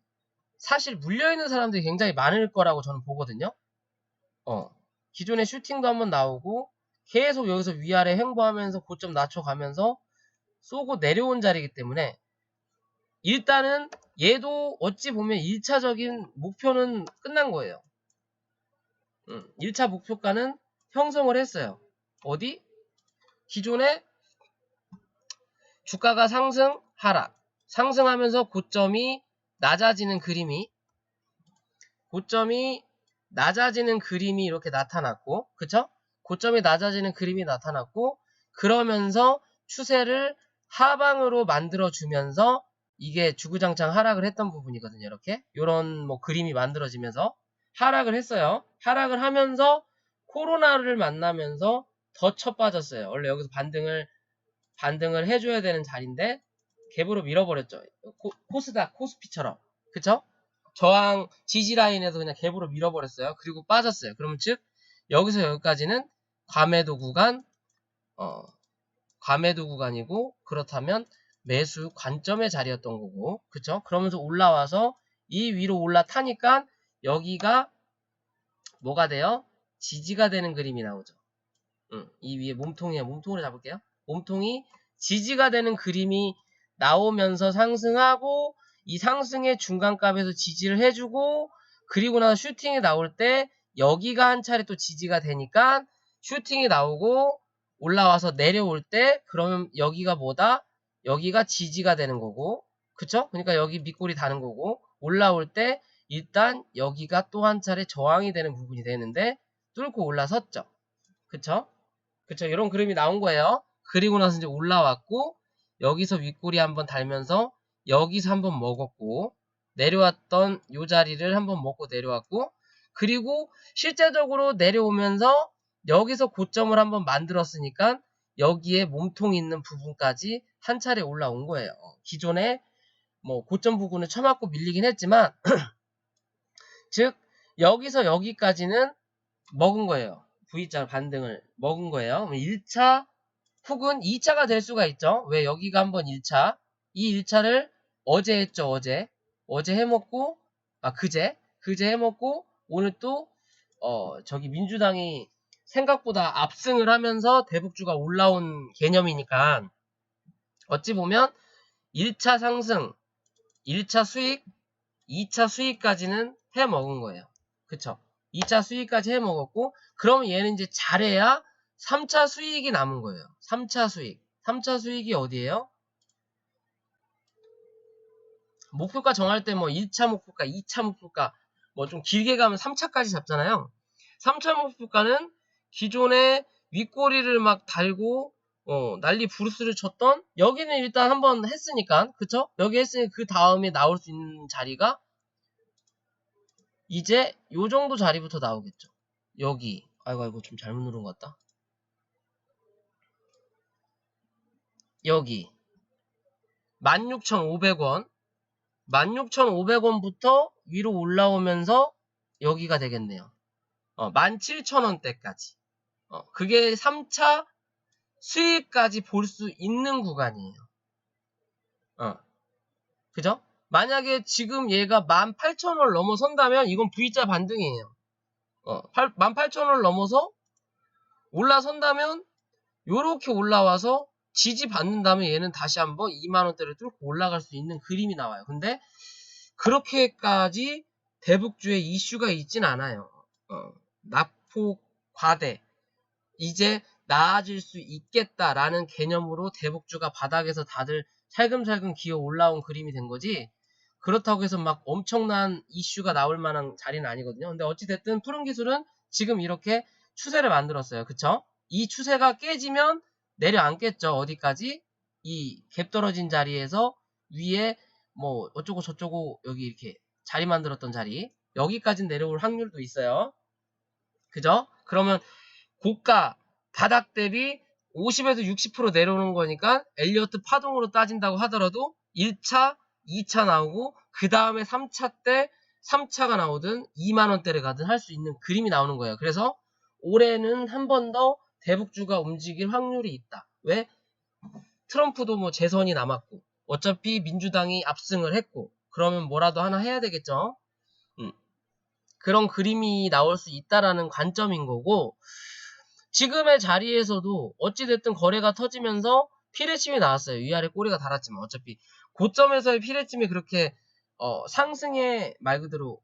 사실 물려있는 사람들이 굉장히 많을 거라고 저는 보거든요. 기존에 슈팅도 한번 나오고 계속 여기서 위아래 횡보하면서 고점 낮춰가면서 쏘고 내려온 자리이기 때문에 일단은 얘도 어찌 보면 1차적인 목표는 끝난 거예요. 1차 목표가는 형성을 했어요. 어디? 기존에 주가가 상승, 하락. 상승하면서 고점이 낮아지는 그림이 이렇게 나타났고, 그쵸? 고점이 낮아지는 그림이 나타났고, 그러면서 추세를 하방으로 만들어주면서 이게 주구장창 하락을 했던 부분이거든요. 이렇게 요런 뭐 그림이 만들어지면서 하락을 했어요. 하락을 하면서 코로나를 만나면서 더 쳐 빠졌어요. 원래 여기서 반등을 해줘야 되는 자리인데 갭으로 밀어버렸죠. 코스닥, 코스피처럼. 그쵸? 저항 지지 라인에서 그냥 갭으로 밀어버렸어요. 그리고 빠졌어요. 그러면 즉 여기서 여기까지는 과매도 구간이고 그렇다면 매수 관점의 자리였던 거고 그쵸? 그러면서 올라와서 이 위로 올라타니까 여기가 뭐가 돼요? 지지가 되는 그림이 나오죠. 이 위에 몸통으로 잡을게요. 몸통이 지지가 되는 그림이 나오면서 상승하고 이 상승의 중간값에서 지지를 해주고 그리고 나서 슈팅이 나올 때 여기가 한 차례 또 지지가 되니까 슈팅이 나오고 올라와서 내려올 때 그러면 여기가 뭐다? 여기가 지지가 되는 거고 그쵸? 그러니까 여기 밑골이 다는 거고 올라올 때 일단 여기가 또 한 차례 저항이 되는 부분이 되는데 뚫고 올라섰죠. 그쵸? 그쵸? 이런 그림이 나온 거예요. 그리고 나서 이제 올라왔고 여기서 윗골이 한번 달면서 여기서 한번 먹었고 내려왔던 요 자리를 한번 먹고 내려왔고 그리고 실제적으로 내려오면서 여기서 고점을 한번 만들었으니까 여기에 몸통이 있는 부분까지 한 차례 올라온 거예요. 기존에 뭐 고점 부분을 쳐맞고 밀리긴 했지만 즉 여기서 여기까지는 먹은 거예요. V자 반등을 먹은 거예요. 1차 혹은 2차가 될 수가 있죠. 왜 여기가 한번 1차 이 1차를 어제 했죠. 어제 해먹고 그제 해먹고 오늘 또 저기 민주당이 생각보다 압승을 하면서 대북주가 올라온 개념이니까 어찌 보면 1차 상승 1차 수익 2차 수익까지는 해먹은 거예요. 그쵸? 2차 수익까지 해먹었고 그러면 얘는 이제 잘해야 3차 수익이 남은 거예요. 3차 수익이 어디예요? 목표가 정할 때 뭐 1차 목표가, 2차 목표가, 뭐 좀 길게 가면 3차까지 잡잖아요. 3차 목표가는 기존에 윗꼬리를 막 달고 난리 부르스를 쳤던, 여기는 일단 한번 했으니까, 그쵸? 여기 했으니 그 다음에 나올 수 있는 자리가 이제 요 정도 자리부터 나오겠죠. 여기. 아이고 좀 잘못 누른 것 같다. 여기 16,500원 16,500원부터 위로 올라오면서 여기가 되겠네요. 17,000원대까지. 그게 3차 수익까지 볼 수 있는 구간이에요. 그죠? 만약에 지금 얘가 18,000원을 넘어선다면 이건 V자 반등이에요. 18,000원을 넘어서 올라선다면 요렇게 올라와서 지지받는다면 얘는 다시 한번 2만원대를 뚫고 올라갈 수 있는 그림이 나와요. 근데 그렇게까지 대북주에 이슈가 있진 않아요. 낙폭 과대, 이제 나아질 수 있겠다라는 개념으로 대북주가 바닥에서 다들 살금살금 기어 올라온 그림이 된 거지, 그렇다고 해서 막 엄청난 이슈가 나올 만한 자리는 아니거든요. 근데 어찌됐든 푸른 기술은 지금 이렇게 추세를 만들었어요. 그쵸? 이 추세가 깨지면 내려앉겠죠. 어디까지? 이 갭 떨어진 자리에서 위에 뭐 어쩌고 저쩌고 여기 이렇게 자리 만들었던 자리, 여기까지 내려올 확률도 있어요. 그죠? 그러면 고가 바닥 대비 50에서 60% 내려오는 거니까 엘리어트 파동으로 따진다고 하더라도 1차, 2차 나오고 그 다음에 3차 때 3차가 나오든 2만원대를 가든 할 수 있는 그림이 나오는 거예요. 그래서 올해는 한 번 더 대북주가 움직일 확률이 있다. 왜? 트럼프도 뭐 재선이 남았고 어차피 민주당이 압승을 했고 그러면 뭐라도 하나 해야 되겠죠. 그런 그림이 나올 수 있다라는 관점인 거고, 지금의 자리에서도 어찌됐든 거래가 터지면서 피레침이 나왔어요. 위아래 꼬리가 달았지만 어차피 고점에서의 피레침이 그렇게 상승의 말 그대로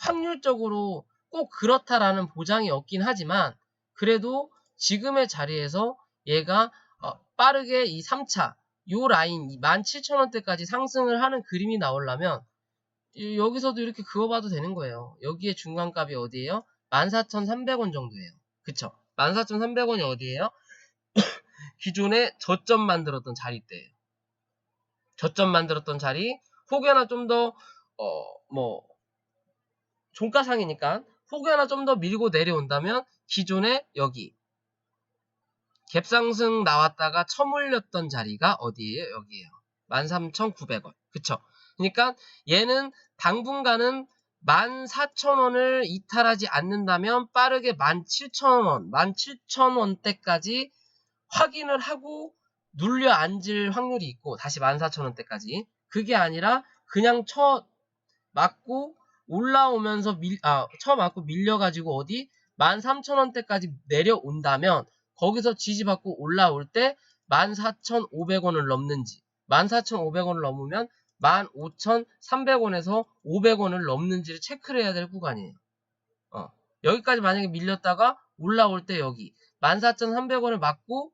확률적으로 꼭 그렇다라는 보장이 없긴 하지만, 그래도 지금의 자리에서 얘가 빠르게 이 3차 요 라인 17,000원대까지 상승을 하는 그림이 나오려면 여기서도 이렇게 그어봐도 되는 거예요. 여기에 중간값이 어디예요? 14,300원 정도예요. 그쵸? 14,300원이 어디예요? 기존에 저점 만들었던 자리대예요. 저점 만들었던 자리, 혹여나 좀 더 종가상이니까 혹여나 좀 더 밀고 내려온다면 기존에 여기 갭상승 나왔다가 처물렸던 자리가 어디예요? 여기예요. 13,900원. 그쵸? 그러니까 얘는 당분간은 14,000원을 이탈하지 않는다면 빠르게 17,000원, 17,000원대까지 확인을 하고 눌려 앉을 확률이 있고, 다시 14,000원대까지. 그게 아니라 그냥 맞고 올라오면서 쳐맞고 밀려가지고 어디 13,000원대까지 내려온다면 거기서 지지받고 올라올 때 14,500원을 넘는지, 14,500원을 넘으면 15,300원에서 500원을 넘는지를 체크를 해야 될 구간이에요. 여기까지 만약에 밀렸다가 올라올 때 여기 14,300원을 맞고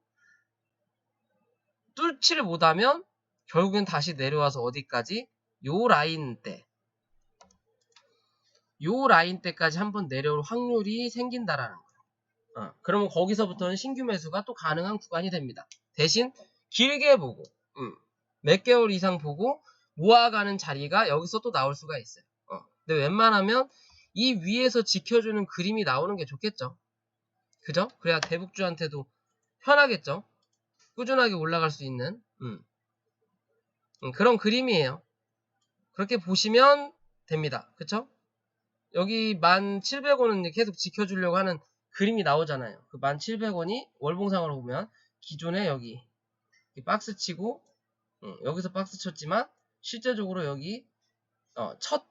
뚫지를 못하면 결국엔 다시 내려와서 어디까지? 요 라인 때까지 한번 내려올 확률이 생긴다라는 거예요. 그러면 거기서부터는 신규 매수가 또 가능한 구간이 됩니다. 대신 길게 보고 몇 개월 이상 보고 모아가는 자리가 여기서 또 나올 수가 있어요. 근데 웬만하면 이 위에서 지켜주는 그림이 나오는 게 좋겠죠. 그죠? 그래야 대북주한테도 편하겠죠. 꾸준하게 올라갈 수 있는 그런 그림이에요. 그렇게 보시면 됩니다. 그쵸? 여기 1,700원은 계속 지켜주려고 하는 그림이 나오잖아요. 그 1,700원이 월봉상으로 보면 기존에 여기 박스 치고 여기서 박스 쳤지만 실제적으로 여기 첫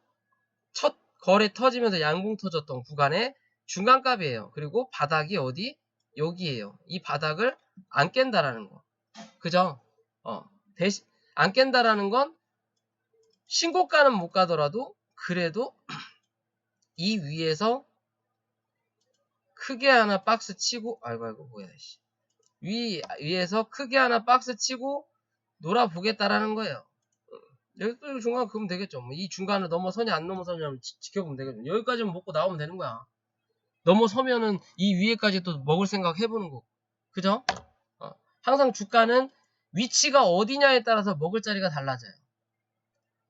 거래 터지면서 양봉 터졌던 구간의 중간값이에요. 그리고 바닥이 어디? 여기에요. 이 바닥을 안 깬다라는 거. 그죠? 대신 안 깬다라는 건 신고가는 못 가더라도 그래도 이 위에서 크게 하나 박스 치고, 아이고 뭐야 씨. 위에서 크게 하나 박스 치고 놀아보겠다라는 거예요. 여기 중간 그으면 되겠죠. 뭐 이 중간을 넘어서냐 안 넘어서냐 지켜보면 되겠죠. 여기까지만 먹고 나오면 되는 거야. 넘어서면은 이 위에까지 또 먹을 생각 해보는 거. 그죠? 항상 주가는 위치가 어디냐에 따라서 먹을 자리가 달라져요.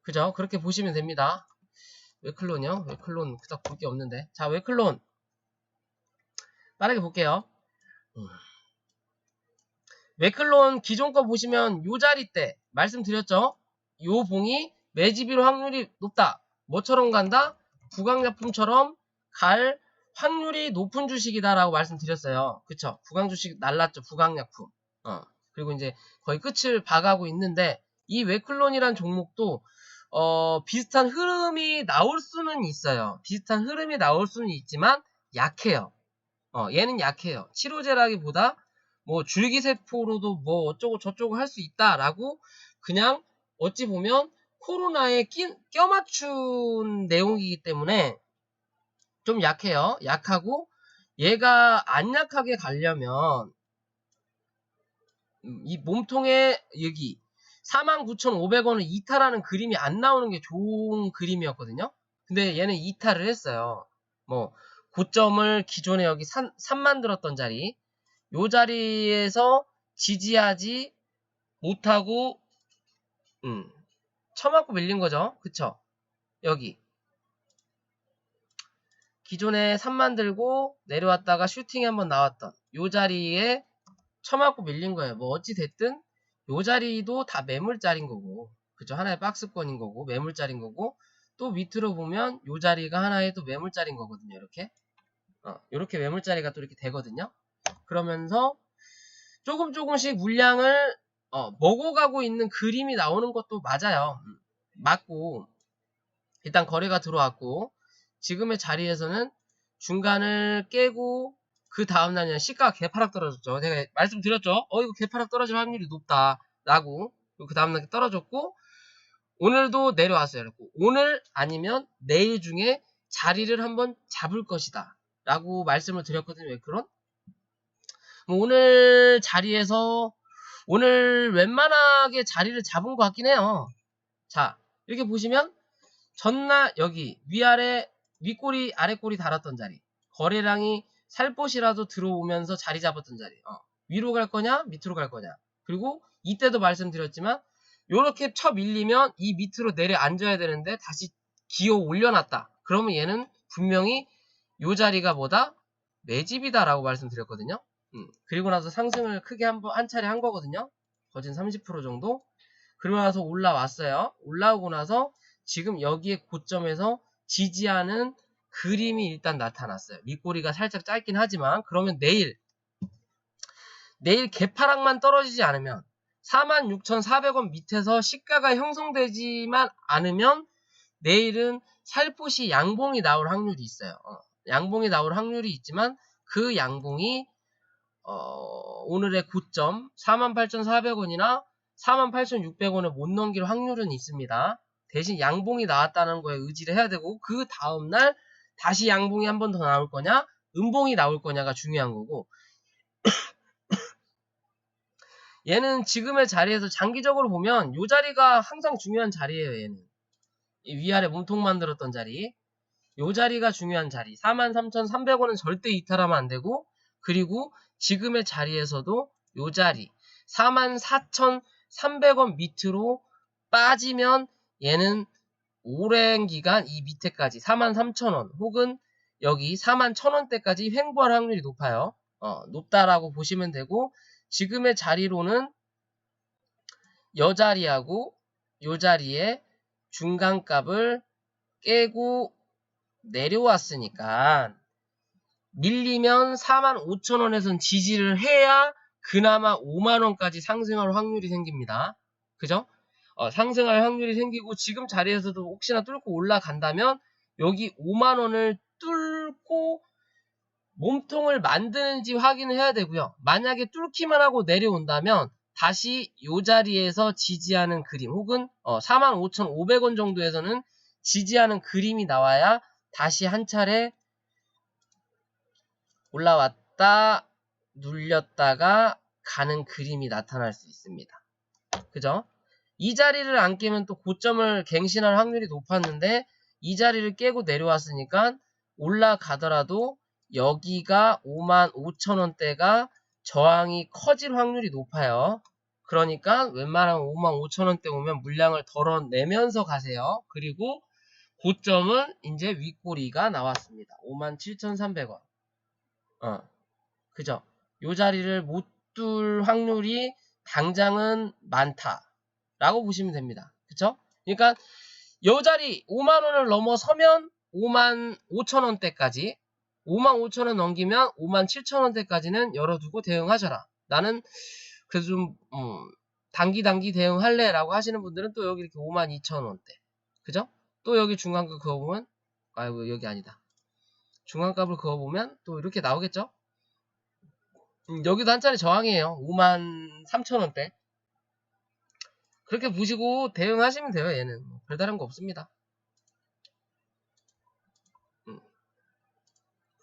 그죠? 그렇게 보시면 됩니다. 웨클론이요? 웨클론 그닥 볼 게 없는데. 자, 웨클론. 빠르게 볼게요. 웨클론 기존 거 보시면 요 자리 때 말씀드렸죠? 요 봉이 매집일 확률이 높다. 뭐처럼 간다? 부강약품처럼 갈 확률이 높은 주식이다라고 말씀드렸어요. 그쵸? 부강 주식 날랐죠. 부강약품. 그리고 이제 거의 끝을 봐가고 있는데 이 웨클론이란 종목도 비슷한 흐름이 나올 수는 있어요. 비슷한 흐름이 나올 수는 있지만 약해요. 얘는 약해요. 치료제라기보다 뭐 줄기세포로도 뭐 어쩌고 저쩌고 할 수 있다라고 그냥 어찌 보면 코로나에 껴맞춘 내용이기 때문에 좀 약해요. 약하고 얘가 안 약하게 가려면 이 몸통에 여기 49,500원을 이탈하는 그림이 안 나오는 게 좋은 그림이었거든요. 근데 얘는 이탈을 했어요. 뭐 고점을 기존에 여기 3만 들었던 자리 요 자리에서 지지하지 못하고 쳐맞고 밀린 거죠. 그쵸? 여기 기존에 3만 들고 내려왔다가 슈팅이 한번 나왔던 요 자리에 쳐맞고 밀린 거예요. 뭐 어찌 됐든 요 자리도 다 매물자리인 거고 그죠? 하나의 박스권인 거고 매물자리인 거고 또 밑으로 보면 요 자리가 하나의 또 매물자리인 거거든요. 이렇게 이렇게 매물자리가 또 이렇게 되거든요. 그러면서 조금씩 물량을 먹어가고 있는 그림이 나오는 것도 맞아요. 맞고 일단 거래가 들어왔고 지금의 자리에서는 중간을 깨고 그 다음날에는 시가가 개파락 떨어졌죠. 제가 말씀드렸죠. 이거 개파락 떨어질 확률이 높다라고. 그 다음날 떨어졌고 오늘도 내려왔어요. 오늘 아니면 내일 중에 자리를 한번 잡을 것이다 라고 말씀을 드렸거든요. 왜 그런? 오늘 자리에서 오늘 웬만하게 자리를 잡은 것 같긴 해요. 자, 이렇게 보시면 전날 여기 위아래 윗꼬리 아랫꼬리 달았던 자리 거래량이 살포시라도 들어오면서 자리 잡았던 자리 위로 갈 거냐 밑으로 갈 거냐 그리고 이때도 말씀드렸지만 요렇게 쳐 밀리면 이 밑으로 내려 앉아야 되는데 다시 기어 올려놨다. 그러면 얘는 분명히 요 자리가 뭐다? 매집이다 라고 말씀드렸거든요. 그리고 나서 상승을 크게 한 차례 한 거거든요. 거진 30% 정도. 그리고 나서 올라왔어요. 올라오고 나서 지금 여기에 고점에서 지지하는 그림이 일단 나타났어요. 윗꼬리가 살짝 짧긴 하지만 그러면 내일 개파락만 떨어지지 않으면 46,400원 밑에서 시가가 형성되지만 않으면 내일은 살포시 양봉이 나올 확률이 있어요. 양봉이 나올 확률이 있지만 그 양봉이 오늘의 고점 48,400원이나 48,600원을 못 넘길 확률은 있습니다. 대신 양봉이 나왔다는 거에 의지를 해야 되고 그 다음날 다시 양봉이 한 번 더 나올 거냐 음봉이 나올 거냐가 중요한 거고 얘는 지금의 자리에서 장기적으로 보면 이 자리가 항상 중요한 자리예요. 얘는 이 위아래 몸통 만들었던 자리 이 자리가 중요한 자리 43,300원은 절대 이탈하면 안 되고 그리고 지금의 자리에서도 이 자리 44,300원 밑으로 빠지면 얘는 오랜 기간 이 밑에까지 43,000원 혹은 여기 41,000원대까지 횡보할 확률이 높아요. 높다라고 보시면 되고 지금의 자리로는 이 자리하고 이 자리에 중간값을 깨고 내려왔으니까 밀리면 45,000원에선 지지를 해야 그나마 5만원까지 상승할 확률이 생깁니다. 그죠? 상승할 확률이 생기고 지금 자리에서도 혹시나 뚫고 올라간다면 여기 5만원을 뚫고 몸통을 만드는지 확인을 해야 되고요. 만약에 뚫기만 하고 내려온다면 다시 이 자리에서 지지하는 그림 혹은 45,500원 정도에서는 지지하는 그림이 나와야 다시 한 차례 올라왔다 눌렸다가 가는 그림이 나타날 수 있습니다. 그죠? 이 자리를 안 깨면 또 고점을 갱신할 확률이 높았는데 이 자리를 깨고 내려왔으니까 올라가더라도 여기가 55,000원대가 저항이 커질 확률이 높아요. 그러니까 웬만하면 55,000원대 오면 물량을 덜어내면서 가세요. 그리고 고점은 이제 윗꼬리가 나왔습니다. 57,300원. 그죠? 요 자리를 못 뚫 확률이 당장은 많다라고 보시면 됩니다. 그쵸? 그러니까 요 자리 5만원을 넘어서면 55,000원대까지 55,000원 넘기면 57,000원대까지는 열어두고 대응하셔라. 나는 그래서 좀 단기 대응할래 라고 하시는 분들은 또 여기 이렇게 52,000원대 그죠? 또 여기 중간값 그어보면 아이고 여기 아니다. 중간값을 그어보면 또 이렇게 나오겠죠? 여기도 한 차례 저항이에요. 53,000원대. 그렇게 보시고 대응하시면 돼요. 얘는 별다른 거 없습니다.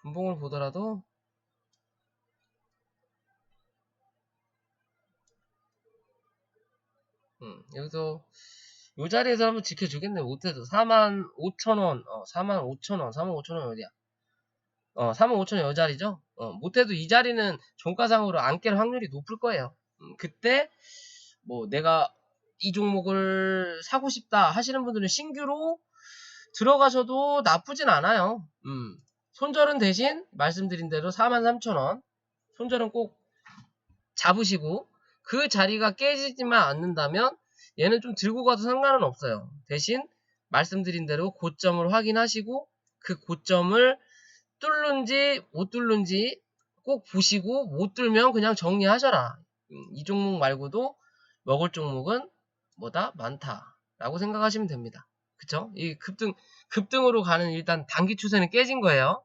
분봉을 보더라도 여기서 요 자리에서 한번 지켜주겠네. 못해도 45,000원 45,000원 45,000원 어디야? 35,000원 요 자리죠? 못해도 이 자리는 종가상으로 안 깰 확률이 높을 거예요. 그때 뭐 내가 이 종목을 사고 싶다 하시는 분들은 신규로 들어가셔도 나쁘진 않아요. 손절은 대신 말씀드린 대로 43,000원 손절은 꼭 잡으시고 그 자리가 깨지지만 않는다면 얘는 좀 들고 가도 상관은 없어요. 대신 말씀드린 대로 고점을 확인하시고 그 고점을 뚫는지 못 뚫는지 꼭 보시고 못 뚫면 그냥 정리하셔라. 이 종목 말고도 먹을 종목은 뭐다? 많다라고 생각하시면 됩니다. 그쵸? 이 급등으로 가는 일단 단기 추세는 깨진 거예요.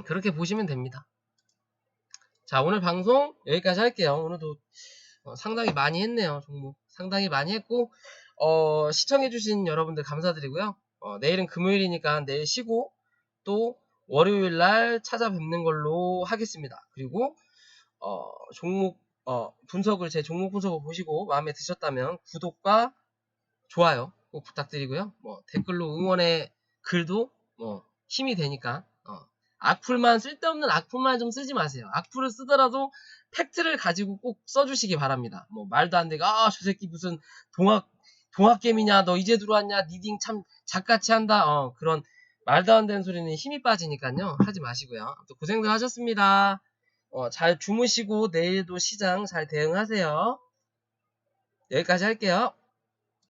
그렇게 보시면 됩니다. 자, 오늘 방송 여기까지 할게요. 오늘도 상당히 많이 했네요. 종목 상당히 많이 했고 시청해주신 여러분들 감사드리고요. 내일은 금요일이니까 내일 쉬고 또 월요일날 찾아뵙는 걸로 하겠습니다. 그리고 종목 제 종목 분석을 보시고 마음에 드셨다면 구독과 좋아요 꼭 부탁드리고요. 댓글로 응원의 글도 힘이 되니까 쓸데없는 악플만 좀 쓰지 마세요. 악플을 쓰더라도 팩트를 가지고 꼭 써주시기 바랍니다. 말도 안 되게 저 새끼 무슨 동학개미냐 너 이제 들어왔냐 니딩 참 작같이 한다 그런 말도 안 되는 소리는 힘이 빠지니까요 하지 마시고요. 또 고생들 하셨습니다. 잘 주무시고 내일도 시장 잘 대응하세요. 여기까지 할게요.